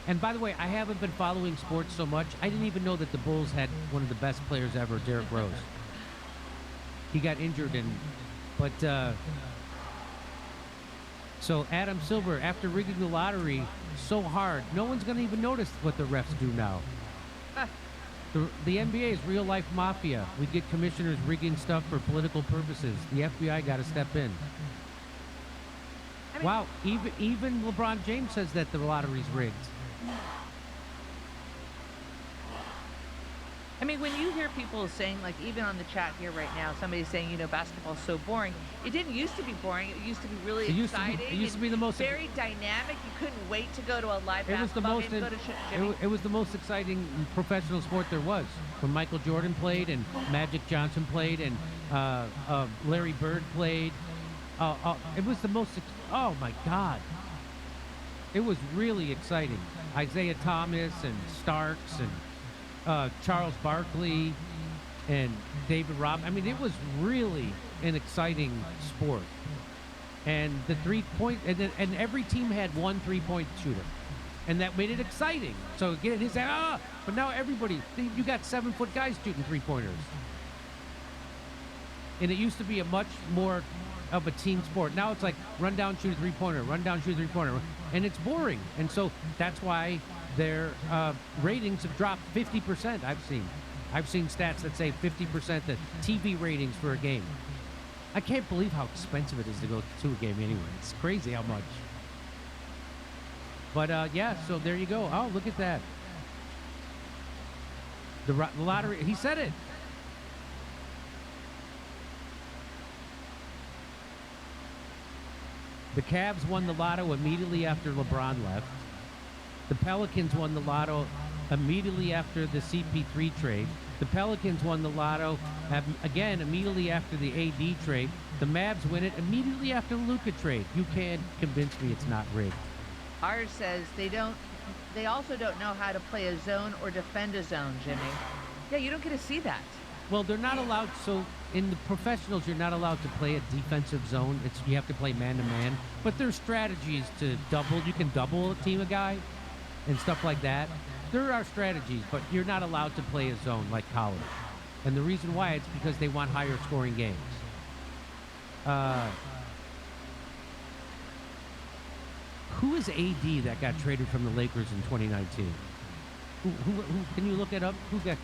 And by the way, I haven't been following sports so much. I didn't even know that the Bulls had one of the best players ever, Derrick Rose. He got injured so Adam Silver, after rigging the lottery so hard, no one's going to even notice what the refs do now. The NBA is real life mafia. We get commissioners rigging stuff for political purposes. The FBI got to step in. Wow, even LeBron James says that the lottery's rigged. I mean, when you hear people saying, like, even on the chat here right now, somebody's saying, basketball's so boring. It didn't used to be boring. It used to be really exciting. It used to be the most very dynamic. You couldn't wait to go to a live basketball game. It was the most exciting professional sport there was. When Michael Jordan played and Magic Johnson played and Larry Bird played. It was the most. Oh my God! It was really exciting. Isaiah Thomas and Starks and Charles Barkley and David Robb. I mean, it was really an exciting sport. And the 3-point, and every team had one 3-point shooter, and that made it exciting. So again, but now you got 7-foot guys shooting 3-pointers. And it used to be a much more of a team sport. Now it's like run down, shoot a 3-pointer, run down, shoot a 3-pointer, and it's boring. And so that's why their ratings have dropped 50%. I've seen stats that say 50% the TV ratings for a game. I can't believe how expensive it is to go to a game anyway. It's crazy how much. But yeah, so there you go. Oh, look at that. The lottery. He said it. The Cavs won the lotto immediately after LeBron left. The Pelicans won the lotto immediately after the CP3 trade. The Pelicans won the lotto again immediately after the AD trade. The Mavs win it immediately after the Luka trade. You can't convince me it's not rigged. Ours says they also don't know how to play a zone or defend a zone, Jimmy. Yeah, you don't get to see that. Well, they're not allowed. So in the professionals, you're not allowed to play a defensive zone. You have to play man-to-man. But there's strategies to double. You can double a team of guy and stuff like that. There are strategies, but you're not allowed to play a zone like college. And the reason why, it's because they want higher scoring games. Who is AD that got traded from the Lakers in 2019? who can you look it up? Who got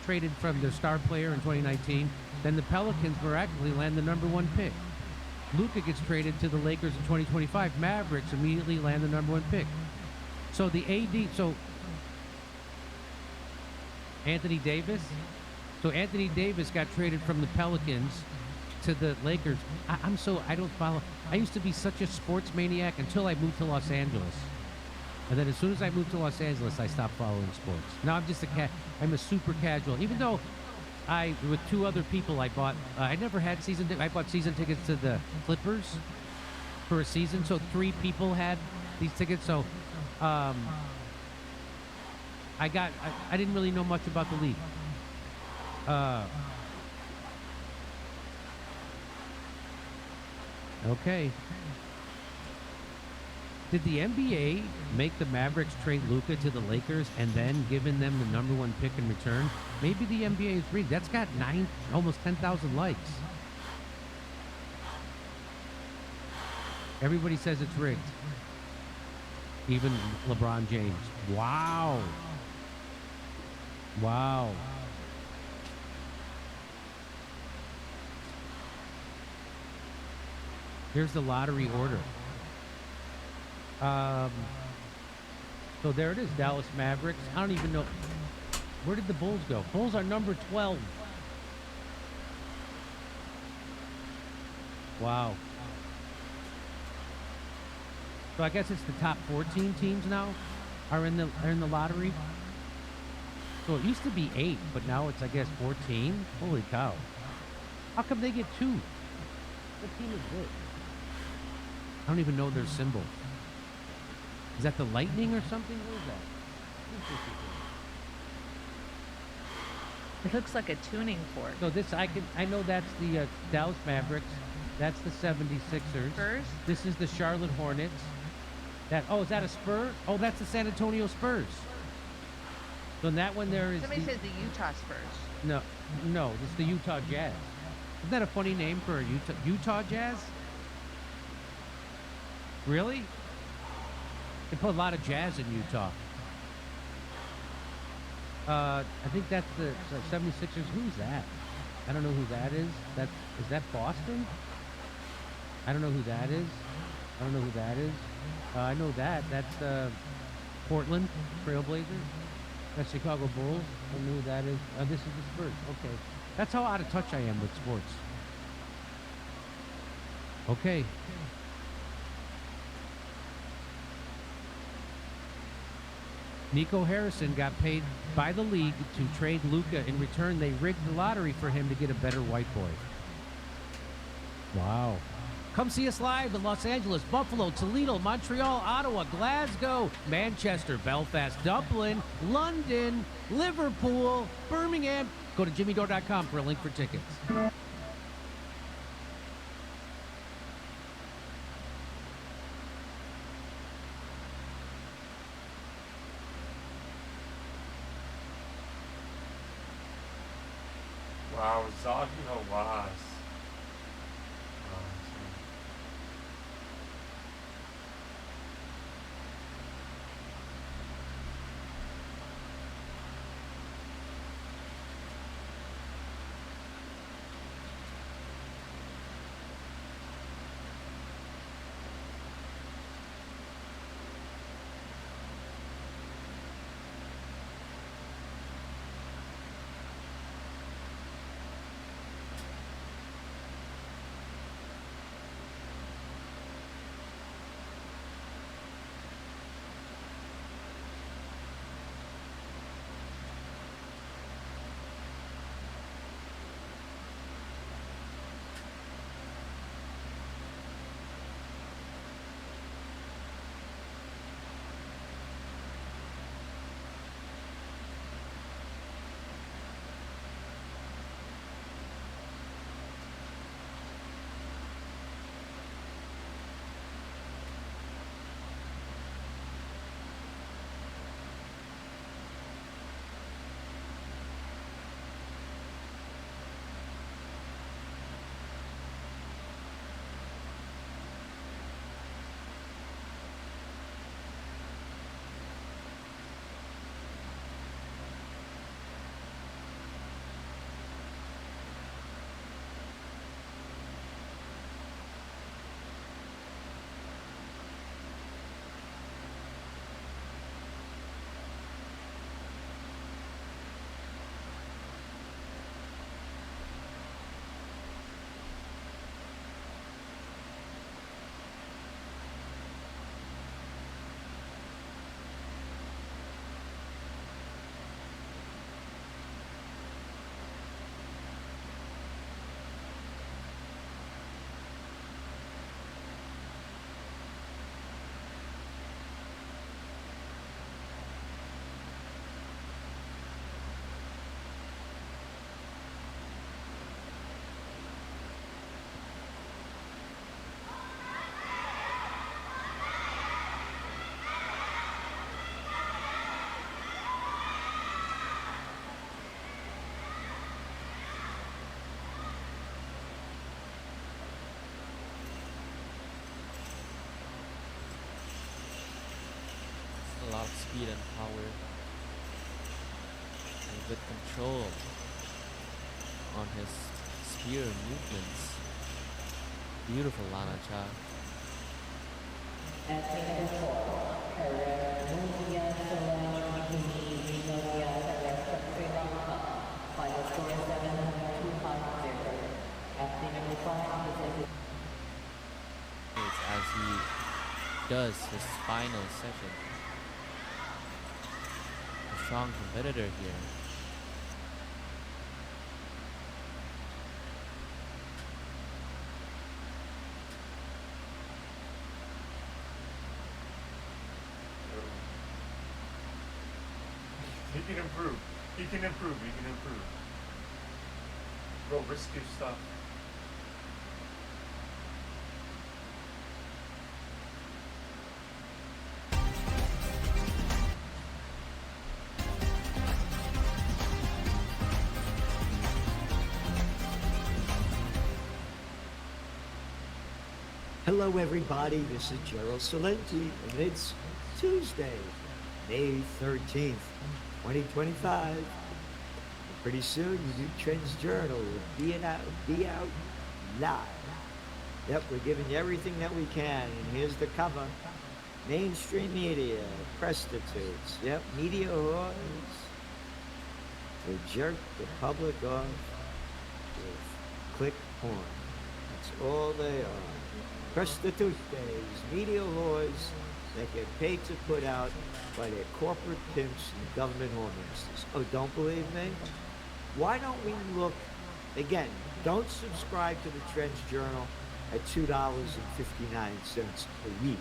traded from their star player in 2019? Then the Pelicans miraculously land the #1 pick. Luka gets traded to the Lakers in 2025. Mavericks immediately land the #1 pick. So the AD, so Anthony Davis. So Anthony Davis got traded from the Pelicans to the Lakers. I don't follow. I used to be such a sports maniac until I moved to Los Angeles. And then as soon as I moved to Los Angeles, I stopped following sports. Now I'm just I'm a super casual. Even though with 2 other people, I bought, I never had I bought season tickets to the Clippers for a season. So 3 people had these tickets. So, I didn't really know much about the league. Okay. Did the NBA make the Mavericks trade Luka to the Lakers and then giving them the #1 pick in return? Maybe the NBA is rigged. That's got almost 10,000 likes. Everybody says it's rigged. Even LeBron James. Wow. Wow. Here's the lottery order. So there it is, Dallas Mavericks. I don't even know. Where did the Bulls go? Bulls are number 12. Wow. So I guess it's the top 14 teams now are in the lottery. So it used to be 8, but now it's, I guess, 14. Holy cow. How come they get 2? What team is this? I don't even know their symbol. Is that the Lightning or something? What is that? It looks like a tuning fork. So this, I know that's the Dallas Mavericks. That's the 76ers. Spurs? This is the Charlotte Hornets. Is that a Spur? Oh, that's the San Antonio Spurs. So in that one there is Somebody said the Utah Spurs. No, this is the Utah Jazz. Isn't that a funny name for a Utah Jazz? Really? They put a lot of jazz in Utah. I think that's the 76ers. Who's that? I don't know who that is. Is that Boston? I don't know who that is. I know that. That's Portland Trailblazers. That's Chicago Bulls. I don't know who that is. This is the Spurs. Okay. That's how out of touch I am with sports. Okay. Nico Harrison got paid by the league to trade Luka. In return, they rigged the lottery for him to get a better white boy. Wow. Come see us live in Los Angeles, Buffalo, Toledo, Montreal, Ottawa, Glasgow, Manchester, Belfast, Dublin, London, Liverpool, Birmingham. Go to jimmydore.com for a link for tickets. Wow, Zagi Hawass. lot of speed and power and good control on his spear movements. Beautiful Lana Cha. It's as he does his final session. A strong competitor here. He can improve. He can improve. He can improve. Bro, risk your stuff. Hello everybody, this is Gerald Salenti, and it's Tuesday, May 13th, 2025. And pretty soon, your new Trends Journal will be out live. Yep, we're giving you everything that we can, and here's the cover. Mainstream media, prostitutes, yep, media whores, to jerk the public off with click porn. That's all they are. Prostitutes, media whores that get paid to put out by their corporate pimps and government whoremasters. Oh, don't believe me? Why don't we look, again, don't subscribe to the Trends Journal at $2.59 a week.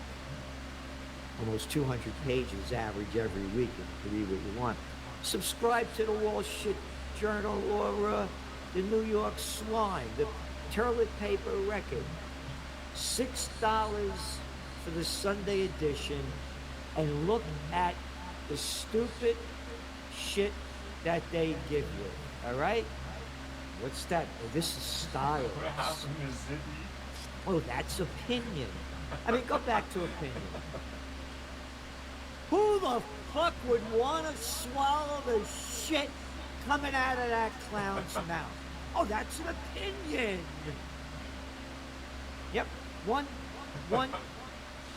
Almost 200 pages average every week, and you can read what you want. Subscribe to the Wall Street Journal or the New York Swine, the Turlet Paper Record. $6 for the Sunday edition, and look at the stupid shit that they give you. All right? What's that? Oh, this is style. Oh, that's opinion. I mean, go back to opinion. Who the fuck would want to swallow the shit coming out of that clown's mouth? Oh, that's an opinion. Yep. One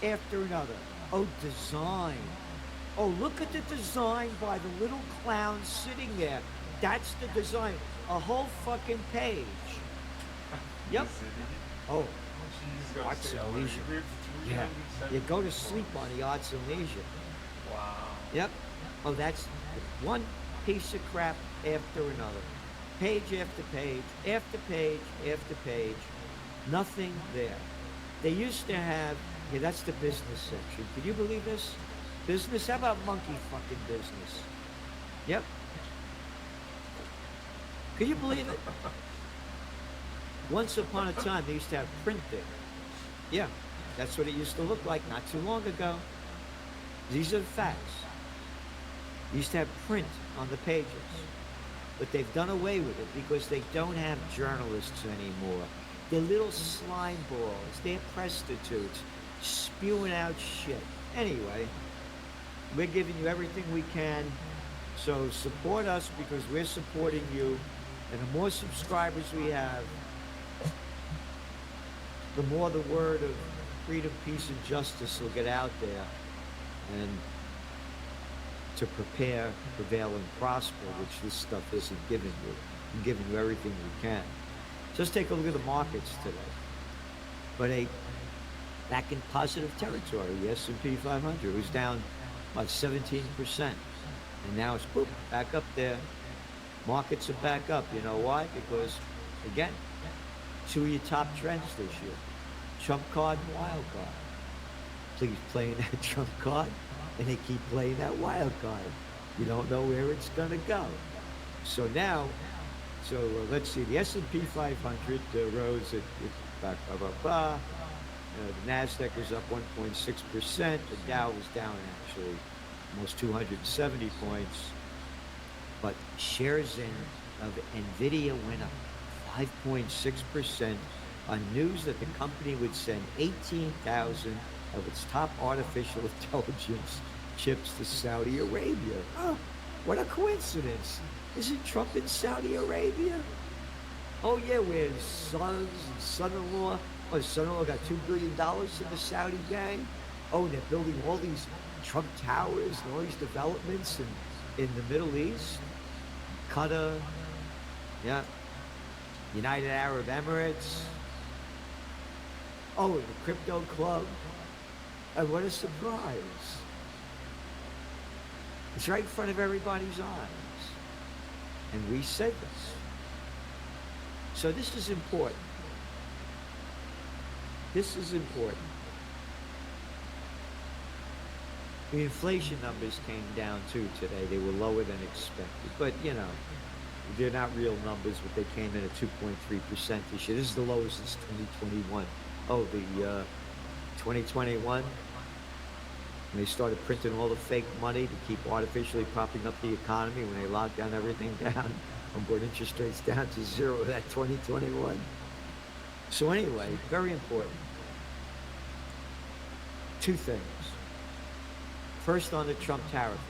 after another. Oh, design. Oh, look at the design by the little clown sitting there. That's the design. A whole fucking page. Yep. Oh, arts and leisure. Yeah. You go to sleep on the arts and leisure. Wow. Yep. Oh, that's one piece of crap after another. Page after page, after page, after page. Nothing there. They used to have, yeah, that's the business section. Can you believe this? Business? How about monkey fucking business? Yep. Can you believe it? Once upon a time, they used to have printing. Yeah, that's what it used to look like not too long ago. These are the facts. They used to have print on the pages. But they've done away with it because they don't have journalists anymore. They're little slime balls. They're prostitutes spewing out shit. Anyway, we're giving you everything we can. So support us because we're supporting you. And the more subscribers we have, the more the word of freedom, peace, and justice will get out there. And to prepare, prevail, and prosper, which this stuff isn't giving you. I'm giving you everything we can. Just take a look at the markets today. But back in positive territory, the S&P 500 was down about 17%. And now it's boop, back up there. Markets are back up. You know why? Because, again, two of your top trends this year. Trump card and wild card. Please playing that Trump card, and they keep playing that wild card. You don't know where it's going to go. So now, let's see, the S&P 500 rose at the NASDAQ was up 1.6%. The Dow was down actually almost 270 points. But shares of NVIDIA went up 5.6% on news that the company would send 18,000 of its top artificial intelligence chips to Saudi Arabia. Oh, what a coincidence. Isn't Trump in Saudi Arabia? Oh, yeah, where his sons and son-in-law, his son-in-law got $2 billion in the Saudi gang. Oh, and they're building all these Trump towers and all these developments in the Middle East. Qatar, yeah, United Arab Emirates. Oh, and the crypto club. And what a surprise. It's right in front of everybody's eyes. And we said this. So this is important. This is important. The inflation numbers came down too today. They were lower than expected. But, you know, they're not real numbers, but they came in at 2.3% this year. This is the lowest since 2021. Oh, the 2021, when they started printing all the fake money to keep artificially propping up the economy when they locked down everything down and brought interest rates down to zero, that 2021. So anyway, very important. Two things. First, on the Trump tariff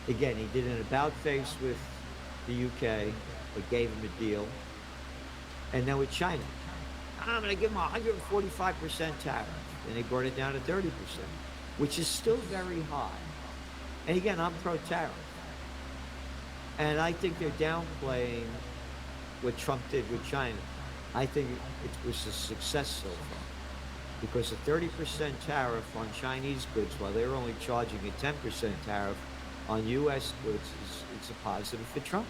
issue. Again, he did an about-face with the UK, but gave him a deal. And then with China, I'm going to give him a 145% tariff. And they brought it down to 30%, which is still very high. And again, I'm pro-tariff. And I think they're downplaying what Trump did with China. I think it was a success so far. Because a 30% tariff on Chinese goods, while they're only charging a 10% tariff on U.S. goods, it's a positive for Trump.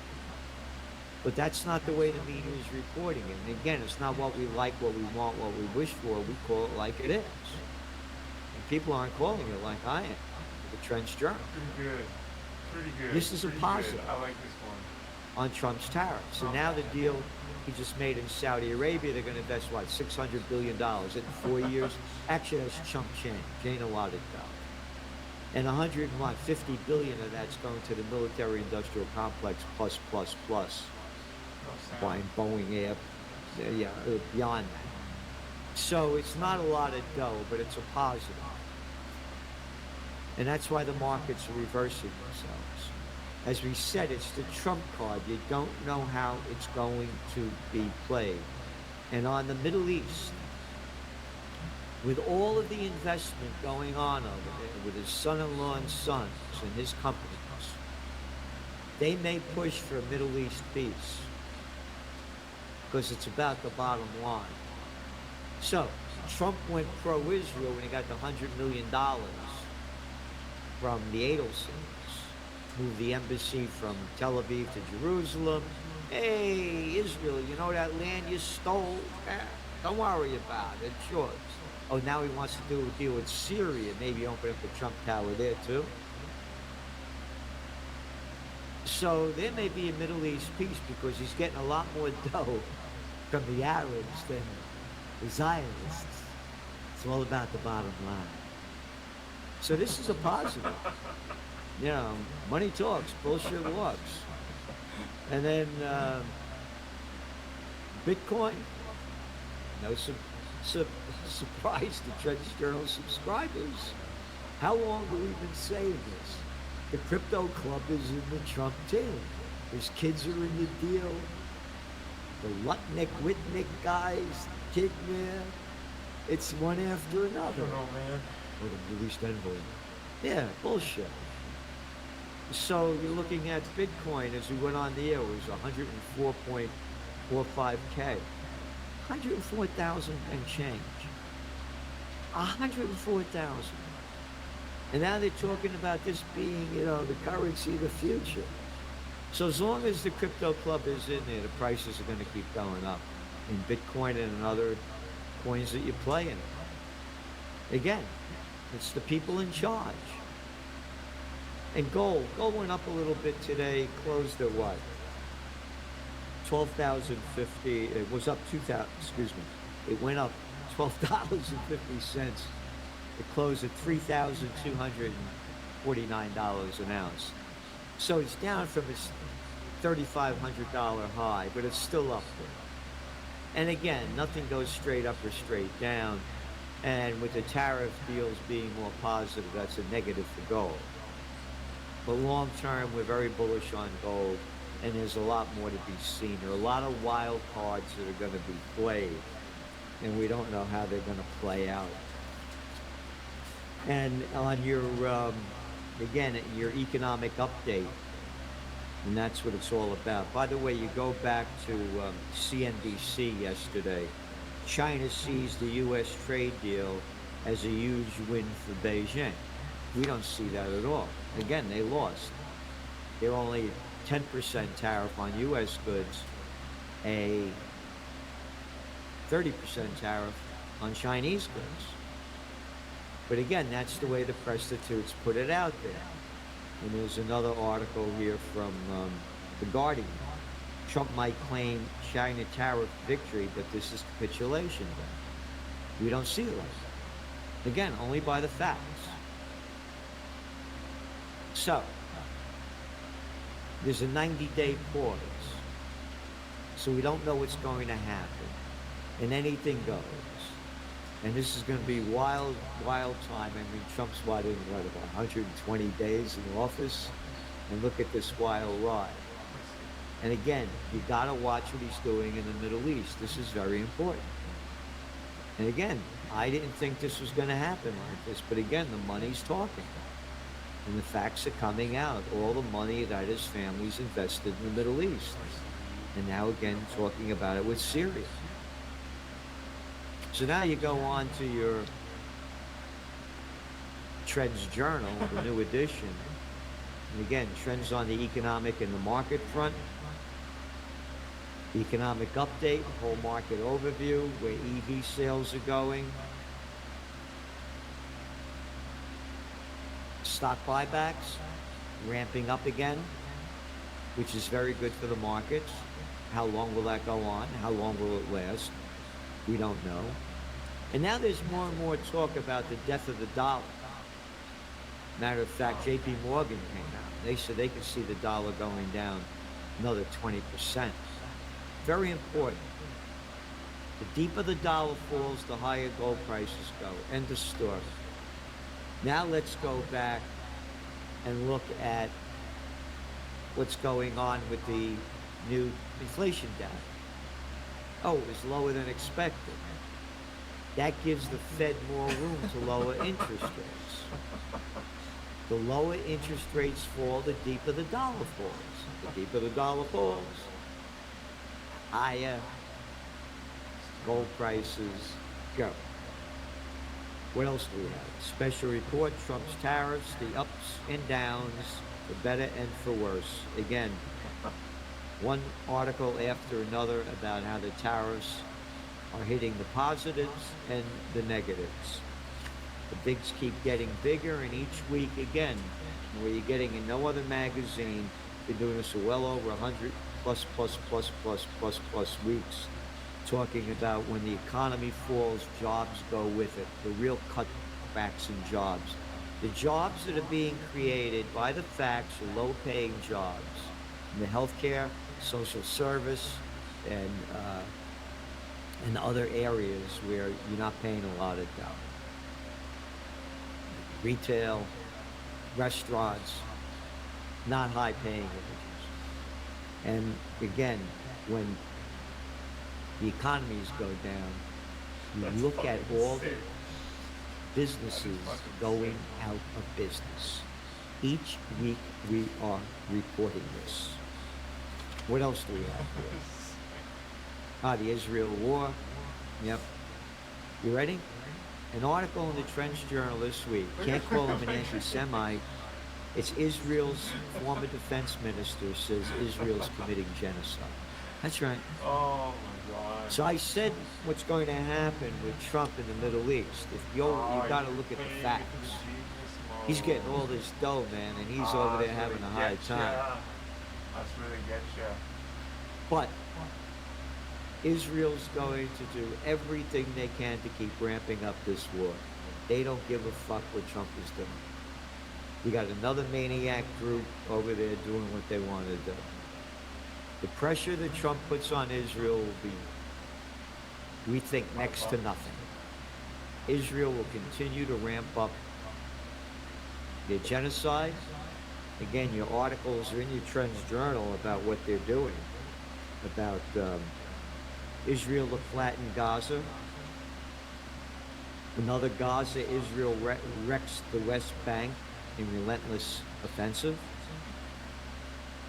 But that's not the way the media is reporting it. And again, it's not what we like, what we want, what we wish for. We call it like it is. And people aren't calling it like I am. The Trench Journal. Pretty good. Pretty good. This is a positive I like this one. on Trump's tariffs. So now the deal he just made in Saudi Arabia, they're going to invest, what, $600 billion in 4 years? Actually, that's chump change. Ain't a lot of dollars. And 150 billion of that's going to the military-industrial complex plus. Buying Boeing Air, beyond that. So it's not a lot of dough, but it's a positive. And that's why the markets are reversing themselves. As we said, it's the Trump card. You don't know how it's going to be played. And on the Middle East, with all of the investment going on over there, with his son-in-law and sons and his companies, they may push for a Middle East peace because it's about the bottom line. So Trump went pro-Israel when he got the $100 million from the Adelsons, moved the embassy from Tel Aviv to Jerusalem. Hey, Israel, you know that land you stole? Don't worry about it, it's yours. Oh, now he wants to do a deal with Syria, maybe open up the Trump Tower there too. So there may be a Middle East peace because he's getting a lot more dough from the Arabs than the Zionists. It's all about the bottom line. So this is a positive. You know, money talks, bullshit walks. And then Bitcoin, no surprise to Trench Journal subscribers. How long have we been saying this? The crypto club is in the Trump team. His kids are in the deal. The Lutnick, Whitnick guys, Kidman. It's one after another. I don't know, man. Or the released envelope. Yeah, bullshit. So you're looking at Bitcoin as we went on the air, it was 104.45K. 104,000 and change. 104,000. And now they're talking about this being, you know, the currency of the future. So as long as the crypto club is in there, the prices are going to keep going up in Bitcoin and in other coins that you're playing. Again, it's the people in charge. And gold went up a little bit today, closed at what? 12,050. It was up 2,000, excuse me. It went up $12.50. It closed at $3,249 an ounce. So it's down from its $3,500 high, but it's still up there. And again, nothing goes straight up or straight down. And with the tariff deals being more positive, that's a negative for gold. But long term, we're very bullish on gold, and there's a lot more to be seen. There are a lot of wild cards that are going to be played, and we don't know how they're going to play out. And on your, again, your economic update, and that's what it's all about. By the way, you go back to CNBC yesterday. China sees the U.S. trade deal as a huge win for Beijing. We don't see that at all. Again, they lost. They're only 10% tariff on U.S. goods, a 30% tariff on Chinese goods. But again, that's the way the prostitutes put it out there. And there's another article here from The Guardian. Trump might claim China tariff victory, but this is capitulation. We don't see it. Again, only by the facts. So, there's a 90-day pause. So we don't know what's going to happen. And anything goes. And this is going to be wild, wild time. I mean, Trump's in about 120 days in office. And look at this wild ride. And again, you got to watch what he's doing in the Middle East. This is very important. And again, I didn't think this was going to happen like this. But again, the money's talking. And the facts are coming out. All the money that his family's invested in the Middle East. And now again, talking about it with Syria. So now you go on to your Trends Journal, the new edition. And again, trends on the economic and the market front. Economic update, whole market overview, where EV sales are going. Stock buybacks ramping up again, which is very good for the markets. How long will that go on? How long will it last? We don't know. And now there's more and more talk about the death of the dollar. Matter of fact, JP Morgan came out. They said they could see the dollar going down another 20%. Very important. The deeper the dollar falls, the higher gold prices go. End of story. Now let's go back and look at what's going on with the new inflation data. Oh, it was lower than expected. That gives the Fed more room to lower interest rates. The lower interest rates fall, the deeper the dollar falls. The deeper the dollar falls, higher gold prices go. What else do we have? Special report, Trump's tariffs, the ups and downs, for better and for worse. Again, one article after another about how the tariffs are hitting the positives and the negatives. The bigs keep getting bigger, and each week again, where you're getting in no other magazine, been doing this for well over 100 plus weeks, talking about when the economy falls, jobs go with it. The real cutbacks in jobs. The jobs that are being created by the facts are low-paying jobs in the healthcare, social service, and other areas where you're not paying a lot of dollars. Retail, restaurants, not high-paying wages. And again, when the economies go down, you look at all the businesses going out of business. Each week we are reporting this. What else do we have here? The Israel war. Yep. You ready? An article in the Trends Journal this week. Can't call him an anti-Semite. It's Israel's former defense minister says Israel's committing genocide. That's right. Oh my God. So I said what's going to happen with Trump in the Middle East. If you got to look at the facts. He's getting all this dough, man, and he's over there having a hard time. That's really get you. But Israel's going to do everything they can to keep ramping up this war. They don't give a fuck what Trump is doing. You got another maniac group over there doing what they want to do. The pressure that Trump puts on Israel will be, we think, next to nothing. Israel will continue to ramp up their genocide. Again, your articles are in your Trends Journal about what they're doing, about Israel to flatten Gaza. Another Gaza, Israel wrecks the West Bank in relentless offensive.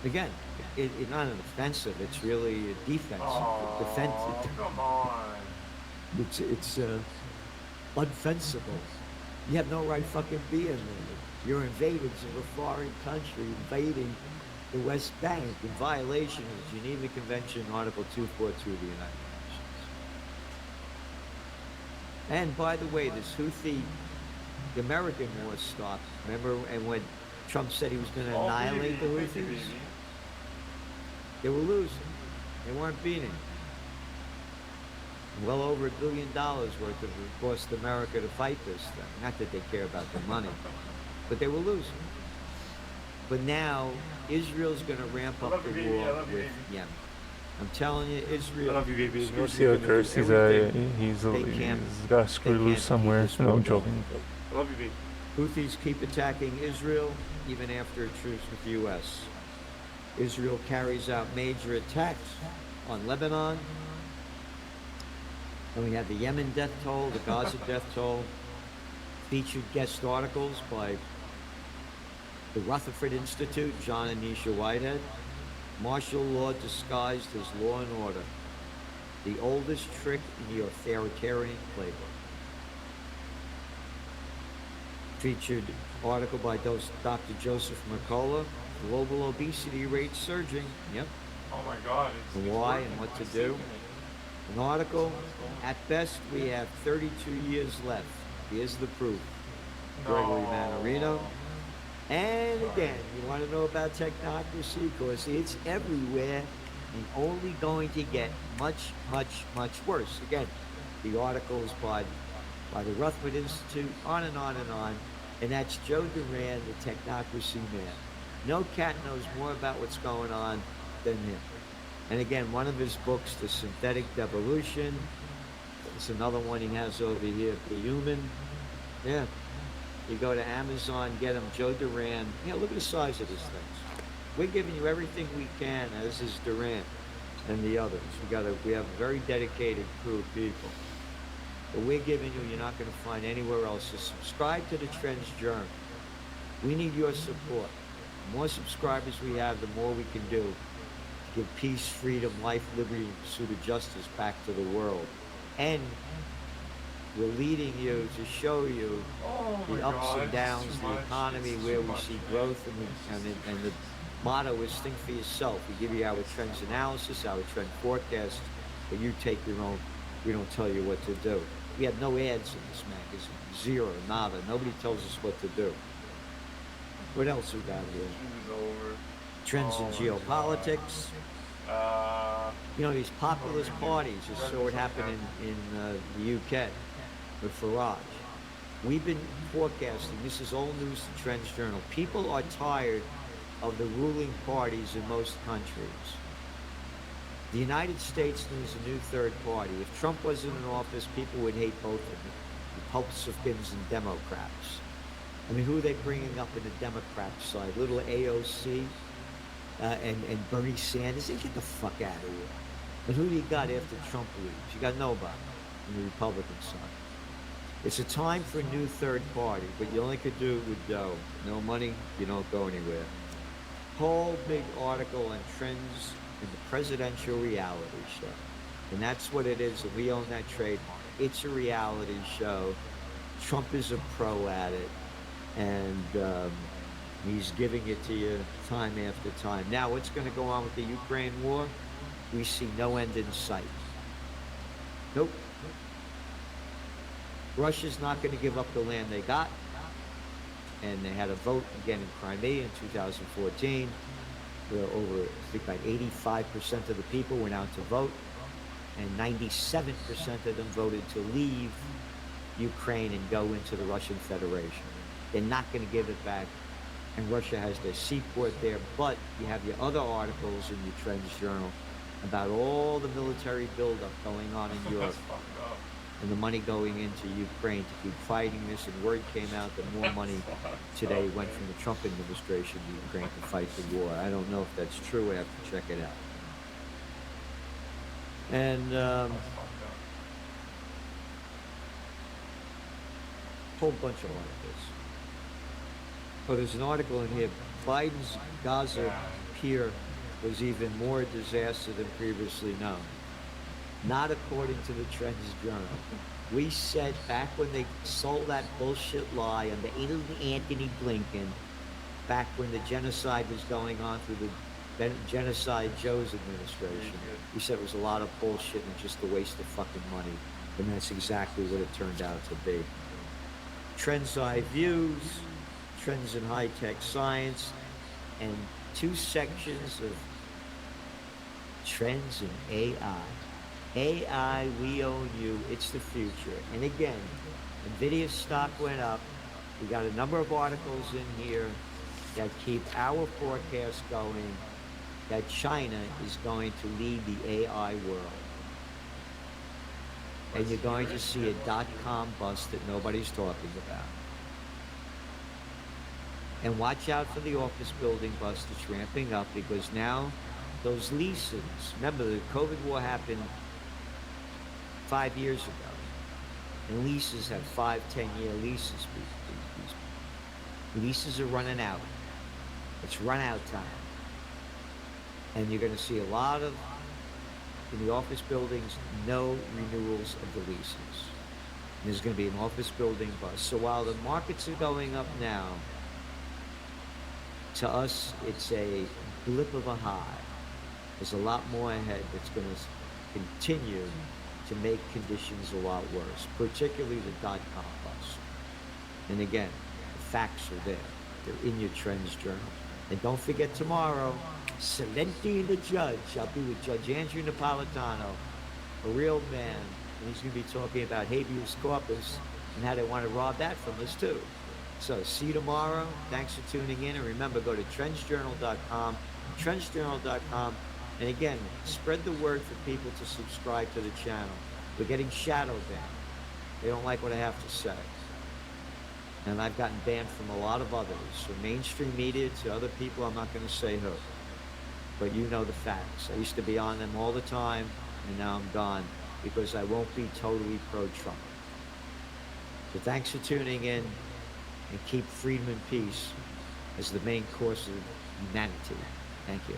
Again, it's not an offensive, it's really a defensive, defensive. Come on. It's unfensible. You have no right fucking being there. You're invaders of a foreign country invading the West Bank in violation of the Geneva Convention, Article 242 of the United Nations. And by the way, this Houthi, the American war stopped. Remember, and when Trump said he was going to annihilate the Houthis, they were losing. They weren't beating. Well over $1 billion worth of it cost America to fight this thing. Not that they care about the money, but they were losing. But now Israel's going to ramp up the war with Yemen. I'm telling you, Israel. I love you, baby. You see how cursed he's got a screw loose somewhere. No, I'm joking. I love you, baby. Houthis keep attacking Israel even after a truce with the U.S. Israel carries out major attacks on Lebanon. And we have the Yemen death toll, the Gaza death toll, featured guest articles by the Rutherford Institute, John and Nisha Whitehead, martial law disguised as law and order, the oldest trick in the authoritarian playbook. Featured article by Dr. Joseph Mercola, global obesity rates surging. Yep. Oh my God. And why and what to do. An article, at best we have 32 years left. Here's the proof. Gregory Mannarino. And again, you want to know about technocracy? Because it's everywhere and only going to get much, much, much worse. Again, the article is by the Rutherford Institute, on and on and on. And that's Joe Duran, the technocracy man. No cat knows more about what's going on than him. And again, one of his books, The Synthetic Devolution. It's another one he has over here, The Human. Yeah. You go to Amazon, get him, Joe Duran. Yeah, look at the size of these things. We're giving you everything we can, as is Duran and the others. We have a very dedicated crew of people. But we're giving you, you're not going to find anywhere else. So subscribe to the Trends Journal. We need your support. The more subscribers we have, the more we can do to give peace, freedom, life, liberty, and pursuit of justice back to the world. And we're leading you to show you the ups and downs, the economy, where we see growth, and the motto is think for yourself. We give you our trends analysis, our trend forecast, but you take your own. We don't tell you what to do. We have no ads in this magazine. Zero, nada. Nobody tells us what to do. What else we got here? Trends in geopolitics. You know, these populist parties. You saw what happened in the UK with Farage. We've been forecasting. This is old news to Trends Journal. People are tired of the ruling parties in most countries. The United States needs a new third party. If Trump wasn't in office, people would hate both of them, Republicans and Democrats. I mean, who are they bringing up in the Democrat side? Little AOC and Bernie Sanders. They get the fuck out of here. But who do you got after Trump leaves? You got nobody on the Republican side. It's a time for a new third party, but you only could do it with dough. No money, you don't go anywhere. Whole big article on trends in the presidential reality show. And that's what it is, and we own that trademark. It's a reality show. Trump is a pro at it, and he's giving it to you time after time. Now, what's going to go on with the Ukraine war? We see no end in sight. Nope. Russia's not going to give up the land they got, and they had a vote again in Crimea in 2014. Where over, I think, about 85% of the people went out to vote, and 97% of them voted to leave Ukraine and go into the Russian Federation. They're not going to give it back, and Russia has their seaport there, but you have your other articles in your Trends Journal about all the military buildup going on in Europe. and the money going into Ukraine to keep fighting this. And word came out that more money today went from the Trump administration to Ukraine to fight the war. I don't know if that's true. I have to check it out. And whole bunch of articles. Oh, there's an article in here. Biden's Gaza pier was even more disaster than previously known. Not according to the Trends Journal. We said back when they sold that bullshit lie under Anthony Blinken, back when the genocide was going on through the Genocide Joe's administration, we said it was a lot of bullshit and just a waste of fucking money. And that's exactly what it turned out to be. Trends Eye Views, Trends in High-Tech Science, and 2 sections of Trends in AI. AI, we own you, it's the future. And again, NVIDIA stock went up. We got a number of articles in here that keep our forecast going, that China is going to lead the AI world. And you're going to see a dot-com bust that nobody's talking about. And watch out for the office building bust that's ramping up, because now those leases, remember the COVID war happened 5 years ago, and leases have 5-10-year leases. These leases are running out. It's run out time. And you're going to see a lot of, in the office buildings, no renewals of the leases. And there's going to be an office building bust. So while the markets are going up now, to us, it's a blip of a high. There's a lot more ahead that's going to continue to make conditions a lot worse, particularly the dot-com bust. And again, the facts are there. They're in your Trends Journal. And don't forget tomorrow, Celenti the Judge. I'll be with Judge Andrew Napolitano, a real man, and he's going to be talking about habeas corpus and how they want to rob that from us too. So see you tomorrow. Thanks for tuning in, and remember, go to trendsjournal.com, trendsjournal.com, and again, spread the word for people to subscribe to the channel. We're getting shadow banned. They don't like what I have to say. And I've gotten banned from a lot of others, from mainstream media to other people. I'm not going to say who, but you know the facts. I used to be on them all the time, and now I'm gone because I won't be totally pro-Trump. So thanks for tuning in, and keep freedom and peace as the main course of humanity. Thank you.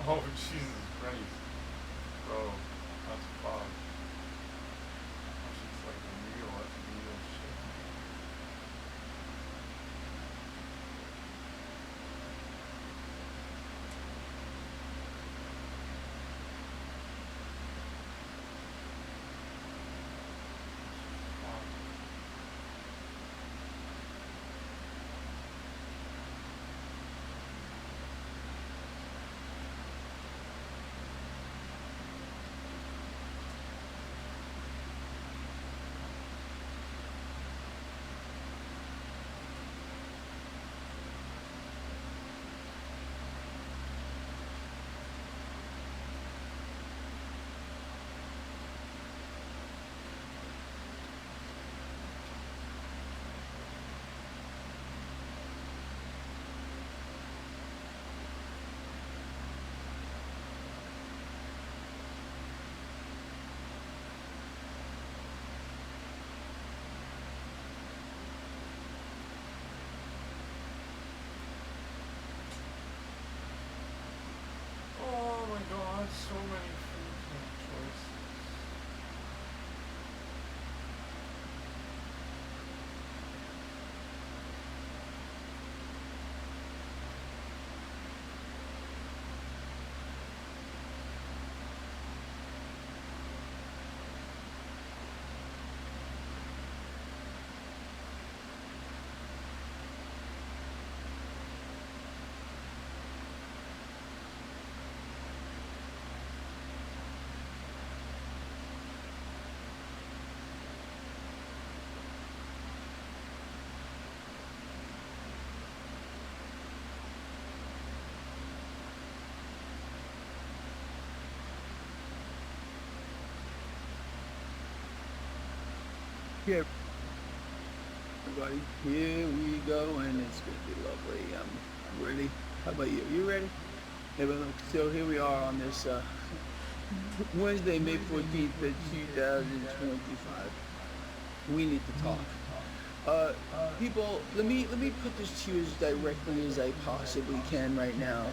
Oh, Jesus Christ. Bro, that's fog. That shit's like real. That's real shit. Fuck. Yeah, everybody, here we go, and it's gonna be lovely. I'm ready. How about you? You ready? Yeah, but look, so here we are on this Wednesday, May 14th, 2025. We need to talk. People, let me put this to you as directly as I possibly can right now.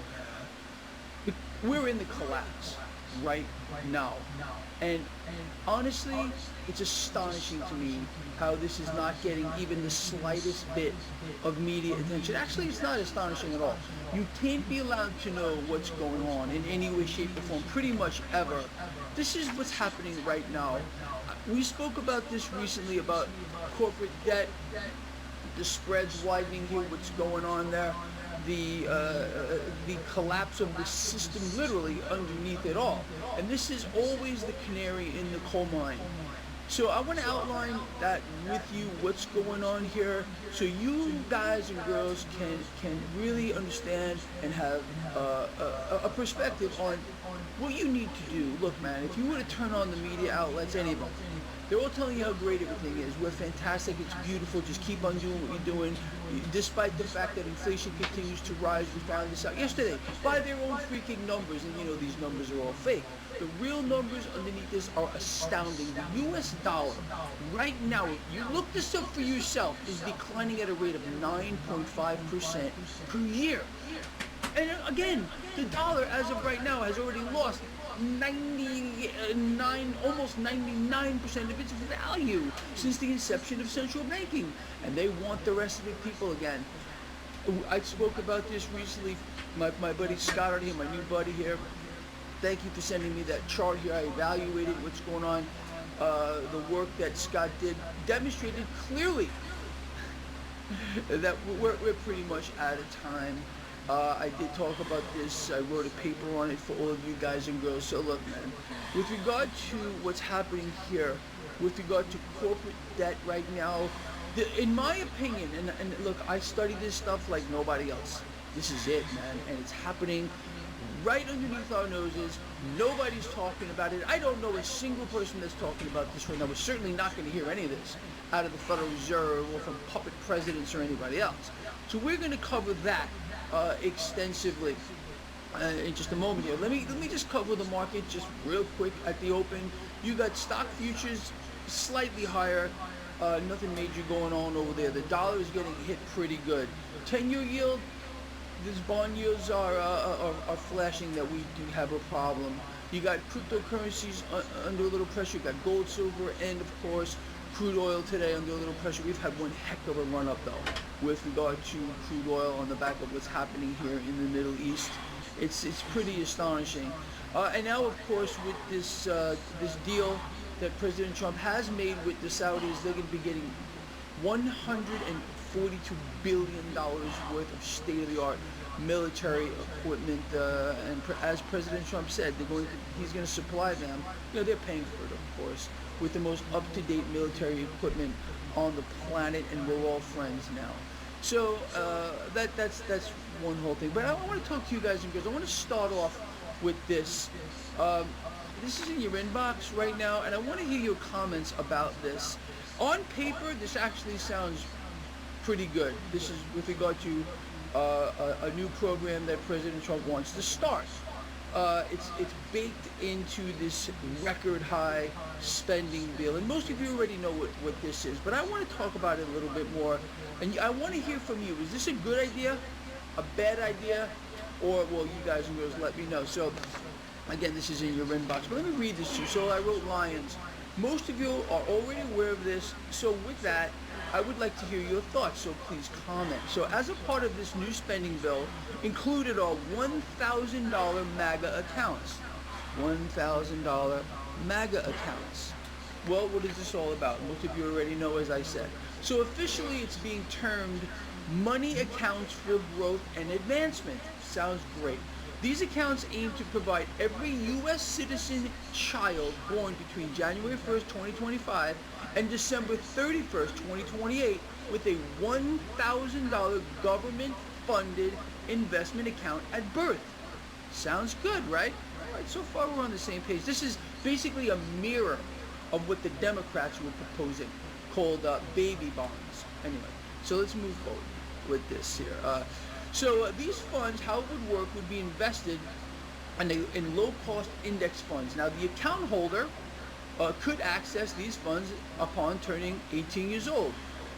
We're in the collapse right now. And honestly, it's astonishing to me how this is not getting even the slightest bit of media attention. Actually, it's not astonishing at all. You can't be allowed to know what's going on in any way, shape, or form, pretty much ever. This is what's happening right now. We spoke about this recently, about corporate debt, the spreads widening here, what's going on there. The collapse of the system literally underneath it all. And this is always the canary in the coal mine. So I want to outline that with you, what's going on here, so you guys and girls can really understand and have a perspective on what you need to do. Look, man, if you were to turn on the media outlets, any of them, they're all telling you how great everything is. We're fantastic. It's beautiful. Just keep on doing what you're doing. Despite the fact that inflation continues to rise, we found this out yesterday by their own freaking numbers. And you know these numbers are all fake. The real numbers underneath this are astounding. The U.S. dollar right now, if you look this up for yourself, is declining at a rate of 9.5% per year. And again, the dollar as of right now has already lost 99, almost 99% of its value since the inception of central banking, and they want the rest of the people again. I spoke about this recently. My buddy Scott out here, my new buddy here. Thank you for sending me that chart here. I evaluated what's going on. The work that Scott did demonstrated clearly that we're pretty much out of time. I did talk about this. I wrote a paper on it for all of you guys and girls. So look, man, with regard to what's happening here, with regard to corporate debt right now, in my opinion, and look, I study this stuff like nobody else. This is it, man, and it's happening right underneath our noses. Nobody's talking about it. I don't know a single person that's talking about this right now. We're certainly not going to hear any of this out of the Federal Reserve or from puppet presidents or anybody else. So we're going to cover that extensively in just a moment here. Let me just cover the market just real quick at the open. You got stock futures slightly higher. Nothing major going on over there. The dollar is getting hit pretty good. 10-year yield, these bond yields are flashing that we do have a problem. You got cryptocurrencies under a little pressure. You got gold, silver, and of course crude oil today under a little pressure. We've had one heck of a run up though with regard to crude oil on the back of what's happening here in the Middle East. It's pretty astonishing. And now of course with this deal that President Trump has made with the Saudis, they're going to be getting $142 billion worth of state-of-the-art military equipment, and as President Trump said, he's going to supply them. You know, they're paying for it, of course, with the most up-to-date military equipment on the planet, and we're all friends now. So that's one whole thing. But I want to talk to you guys and girls. I want to start off with this. This is in your inbox right now, and I want to hear your comments about this. On paper, this actually sounds pretty good. This is with regard to a new program that President Trump wants to start. It's baked into this record high spending bill, and most of you already know what this is, but I want to talk about it a little bit more, and I want to hear from you. Is this a good idea, a bad idea, or, well, you guys and girls let me know. So again, this is in your inbox, but let me read this to you. So I wrote Lions. Most of you are already aware of this, so with that, I would like to hear your thoughts, so please comment. So as a part of this new spending bill, included are $1,000 MAGA accounts. $1,000 MAGA accounts. Well, what is this all about? Most of you already know, as I said. So officially, it's being termed Money Accounts for Growth and Advancement. Sounds great. These accounts aim to provide every U.S. citizen child born between January 1st, 2025 and December 31st, 2028 with a $1,000 government-funded investment account at birth. Sounds good, right? All right, so far we're on the same page. This is basically a mirror of what the Democrats were proposing. called baby bonds. Anyway, so let's move forward with this here. So these funds, how it would work, would be invested in low-cost index funds. Now, the account holder could access these funds upon turning 18 years old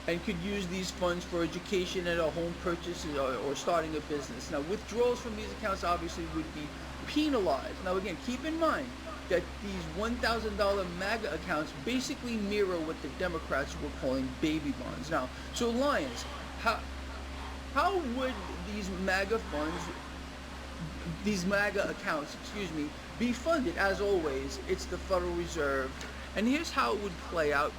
and could use these funds for education and a home purchase or starting a business. Now, withdrawals from these accounts obviously would be penalized. Now, again, keep in mind that these $1,000 MAGA accounts basically mirror what the Democrats were calling baby bonds. Now, so Lions, how would these MAGA funds, these MAGA accounts, be funded? As always, it's the Federal Reserve. And here's how it would play out.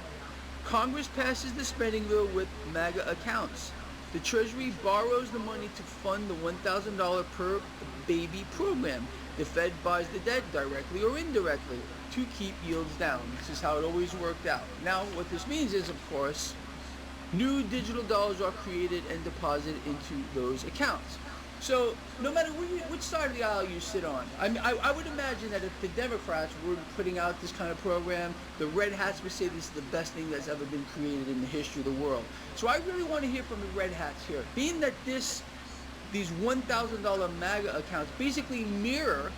Congress passes the spending bill with MAGA accounts. The Treasury borrows the money to fund the $1,000 per baby program. The Fed buys the debt directly or indirectly to keep yields down. This is how it always worked out. Now, what this means is, of course, new digital dollars are created and deposited into those accounts. So no matter which side of the aisle you sit on, I would imagine that if the Democrats were putting out this kind of program, the Red Hats would say this is the best thing that's ever been created in the history of the world. So I really want to hear from the Red Hats here. Being that these $1,000 MAGA accounts basically mirror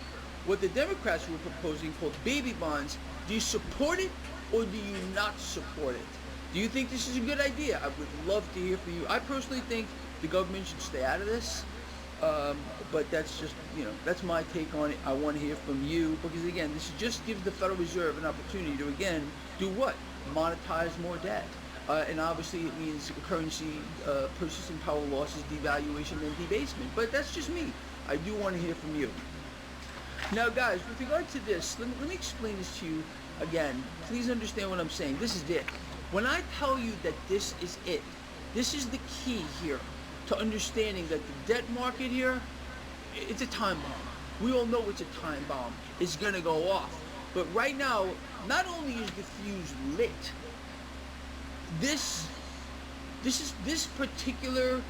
what the Democrats were proposing called baby bonds, do you support it or do you not support it? Do you think this is a good idea? I would love to hear from you. I personally think the government should stay out of this. But that's just, that's my take on it. I want to hear from you because, again, this just gives the Federal Reserve an opportunity to, again, do what? Monetize more debt. And obviously it means currency, purchasing power losses, devaluation, and debasement. But that's just me. I do want to hear from you. Now, guys, with regard to this, let me explain this to you again. Please understand what I'm saying. This is it. When I tell you that this is it, this is the key here to understanding that the debt market here, it's a time bomb. We all know it's a time bomb. It's gonna go off. But right now, not only is the fuse lit, this particular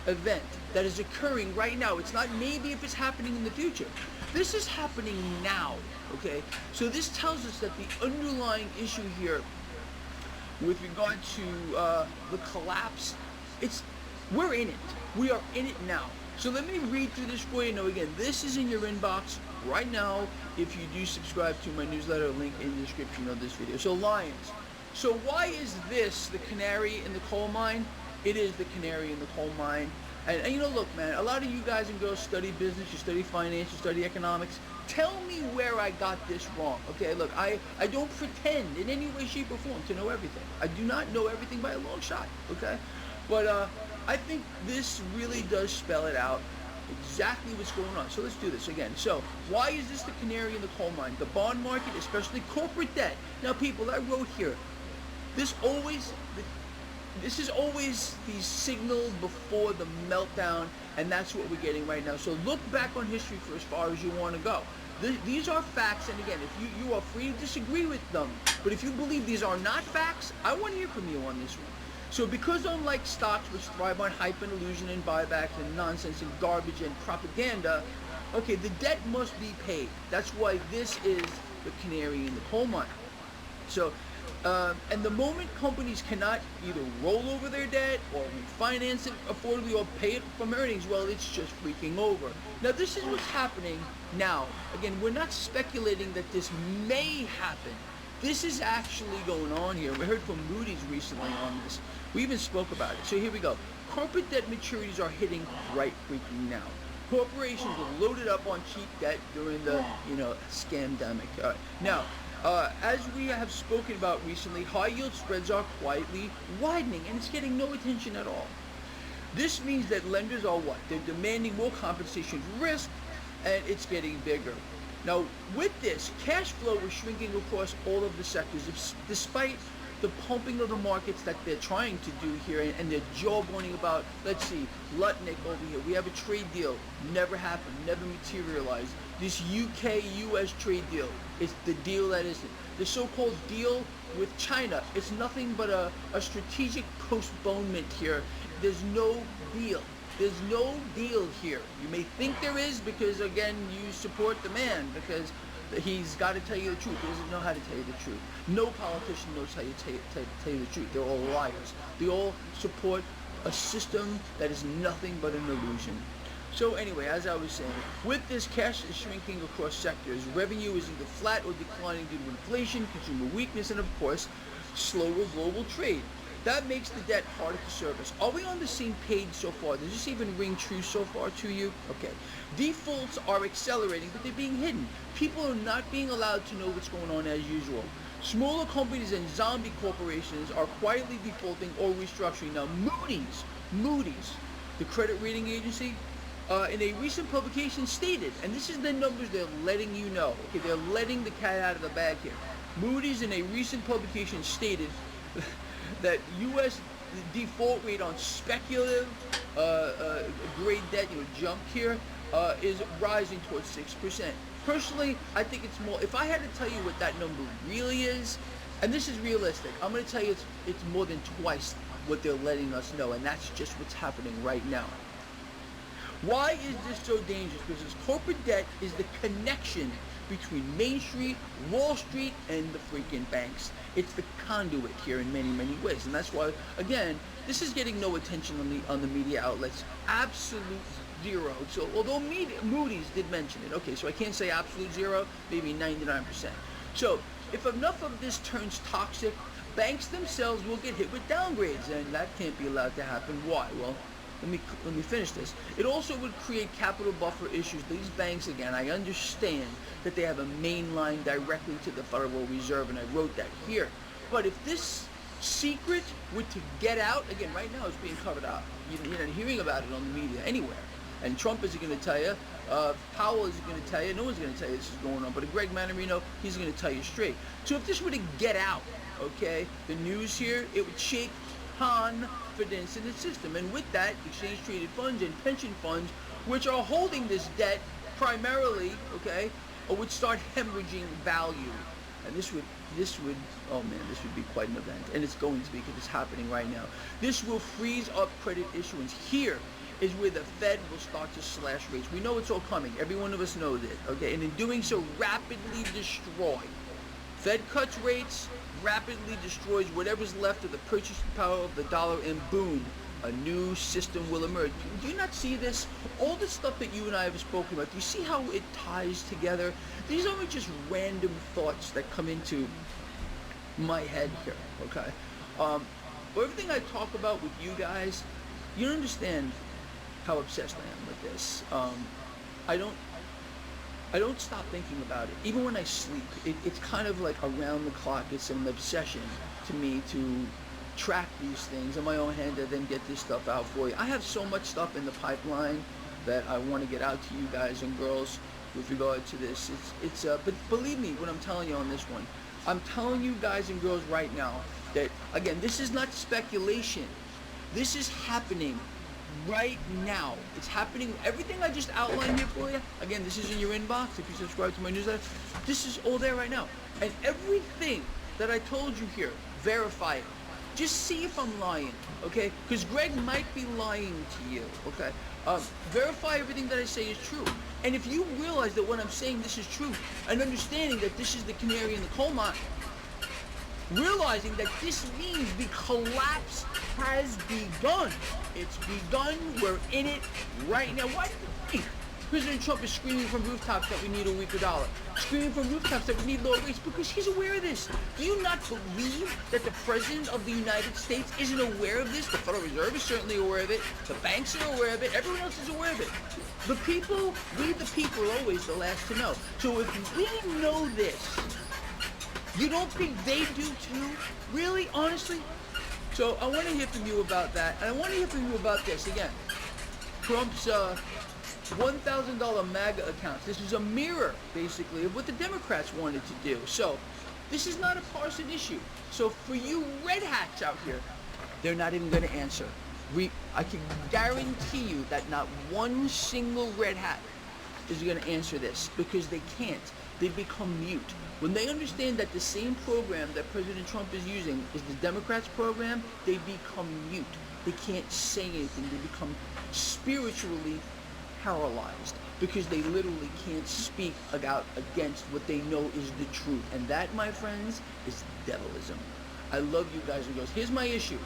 event that is occurring right now, it's not maybe if it's happening in the future. This is happening now, okay? So this tells us that the underlying issue here with regard to the collapse, we're in it. We are in it now. So let me read through this for you. Now, again, this is in your inbox right now if you do subscribe to my newsletter, link in the description of this video. So Lions. So why is this the canary in the coal mine? It is the canary in the coal mine. And look, man, a lot of you guys and girls study business, you study finance, you study economics. Tell me where I got this wrong. Okay, look, I don't pretend in any way, shape, or form to know everything. I do not know everything by a long shot, okay? But I think this really does spell it out exactly what's going on. So let's do this again. So why is this the canary in the coal mine? The bond market, especially corporate debt. Now, people, I wrote here, this is always the signal before the meltdown, and that's what we're getting right now. So look back on history for as far as you want to go. These are facts, and again, if you are free to disagree with them, but if you believe these are not facts, I want to hear from you on this one. So because unlike stocks which thrive on hype and illusion and buybacks and nonsense and garbage and propaganda, okay, the debt must be paid. That's why this is the canary in the coal mine. So, and the moment companies cannot either roll over their debt or refinance it affordably or pay it from earnings, well, it's just freaking over. Now, this is what's happening now. Again, we're not speculating that this may happen. This is actually going on here. We heard from Moody's recently on this. We even spoke about it. So here we go. Corporate debt maturities are hitting right freaking now. Corporations were loaded up on cheap debt during the, scamdemic. Now, as we have spoken about recently, high yield spreads are quietly widening, and it's getting no attention at all. This means that lenders are what? They're demanding more compensation for risk, and it's getting bigger. Now, with this, cash flow is shrinking across all of the sectors, despite the pumping of the markets that they're trying to do here, and they're jawboning about, let's see, Lutnick over here. We have a trade deal. Never happened, never materialized. This UK-US trade deal is the deal that isn't. The so-called deal with China, it's nothing but a strategic postponement here. There's no deal. There's no deal here. You may think there is because, again, you support the man, because He's got to tell you the truth. He doesn't know how to tell you the truth. No politician knows how to tell you the truth. They're all liars. They all support a system that is nothing but an illusion. So anyway, as I was saying, with this, cash is shrinking across sectors. Revenue is either flat or declining due to inflation, consumer weakness, and of course, slower global trade. That makes the debt harder to service. Are we on the same page so far? Does this even ring true so far to you? Okay. Defaults are accelerating, but they're being hidden. People are not being allowed to know what's going on as usual. Smaller companies and zombie corporations are quietly defaulting or restructuring. Now, Moody's, the credit rating agency, in a recent publication stated, and this is the numbers they're letting you know. Okay, they're letting the cat out of the bag here. Moody's in a recent publication stated that U.S. default rate on speculative grade debt, junk here, is rising towards 6%. Personally, I think it's more. If I had to tell you what that number really is, and this is realistic, I'm going to tell you it's more than twice what they're letting us know, and that's just what's happening right now. Why is this so dangerous? Because corporate debt is the connection between Main Street, Wall Street, and the freaking banks. It's the conduit here in many, many ways, and that's why, again, this is getting no attention on the media outlets. Absolute zero. So although Moody's did mention it, okay, so I can't say absolute zero, maybe 99%. So if enough of this turns toxic, banks themselves will get hit with downgrades, and that can't be allowed to happen. Why? Well, let me finish this. It also would create capital buffer issues. These banks, again, I understand that they have a main line directly to the Federal Reserve, and I wrote that here. But if this secret were to get out, again, right now it's being covered up. You're not hearing about it on the media anywhere. And Trump isn't going to tell you. Powell isn't going to tell you. No one's going to tell you this is going on. But Greg Manarino, he's going to tell you straight. So if this were to get out, okay, the news here, it would shake confidence in the system, and with that, exchange traded funds and pension funds, which are holding this debt primarily, okay, would start hemorrhaging value, and this would oh man, this would be quite an event, and it's going to be because it's happening right now. This will freeze up credit issuance. Here is where the Fed will start to slash rates. We know it's all coming. Every one of us knows it, okay, and in doing so, rapidly destroy. Fed cuts rates, rapidly destroys whatever's left of the purchasing power of the dollar, and boom, a new system will emerge. Do you not see this? All the stuff that you and I have spoken about, do you see how it ties together? These aren't just random thoughts that come into my head here, okay? Everything I talk about with you guys, you don't understand how obsessed I am with this. I don't stop thinking about it. Even when I sleep, it's kind of like around the clock. It's an obsession to me to track these things in my own hand and then get this stuff out for you. I have so much stuff in the pipeline that I want to get out to you guys and girls with regard to this. But believe me when I'm telling you on this one. I'm telling you guys and girls right now that, again, this is not speculation. This is happening right now. It's happening. Everything I just outlined here for you, again, this is in your inbox. If you subscribe to my newsletter, this is all there right now. And everything that I told you here, verify it. Just see if I'm lying, okay? Because Greg might be lying to you, okay? Verify everything that I say is true. And if you realize that when I'm saying this is true, and understanding that this is the canary in the coal mine, realizing that this means the collapse has begun. It's begun. We're in it right now. Why do you think President Trump is screaming from rooftops that we need a weaker dollar? Screaming from rooftops that we need lower rates? Because he's aware of this. Do you not believe that the President of the United States isn't aware of this? The Federal Reserve is certainly aware of it. The banks are aware of it. Everyone else is aware of it. The people, we the people, are always the last to know. So if we know this, you don't think they do too? Really? Honestly? So I want to hear from you about that. And I want to hear from you about this. Again, Trump's $1,000 MAGA accounts. This is a mirror, basically, of what the Democrats wanted to do. So this is not a partisan issue. So for you red hats out here, they're not even going to answer. I can guarantee you that not one single red hat is going to answer this because they can't. They become mute. When they understand that the same program that President Trump is using is the Democrats' program, they become mute. They can't say anything. They become spiritually paralyzed because they literally can't speak against what they know is the truth. And that, my friends, is devilism. I love you guys and girls. Here's my issue.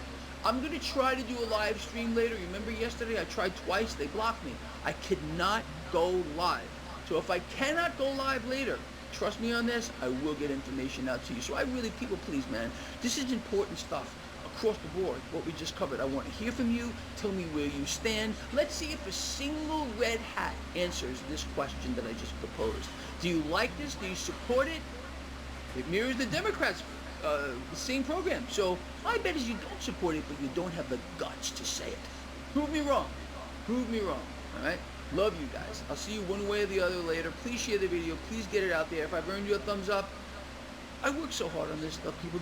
I'm going to try to do a live stream later. Remember yesterday I tried twice, they blocked me. I could not go live. So if I cannot go live later, trust me on this, I will get information out to you. So I really, people please, man, this is important stuff across the board, what we just covered. I want to hear from you. Tell me where you stand. Let's see if a single red hat answers this question that I just proposed. Do you like this? Do you support it? It mirrors the Democrats' the same program. So my bet is you don't support it, but you don't have the guts to say it. Prove me wrong. Prove me wrong. All right? Love you guys. I'll see you one way or the other later. Please share the video. Please get it out there. If I've earned you a thumbs up, I work so hard on this stuff, people.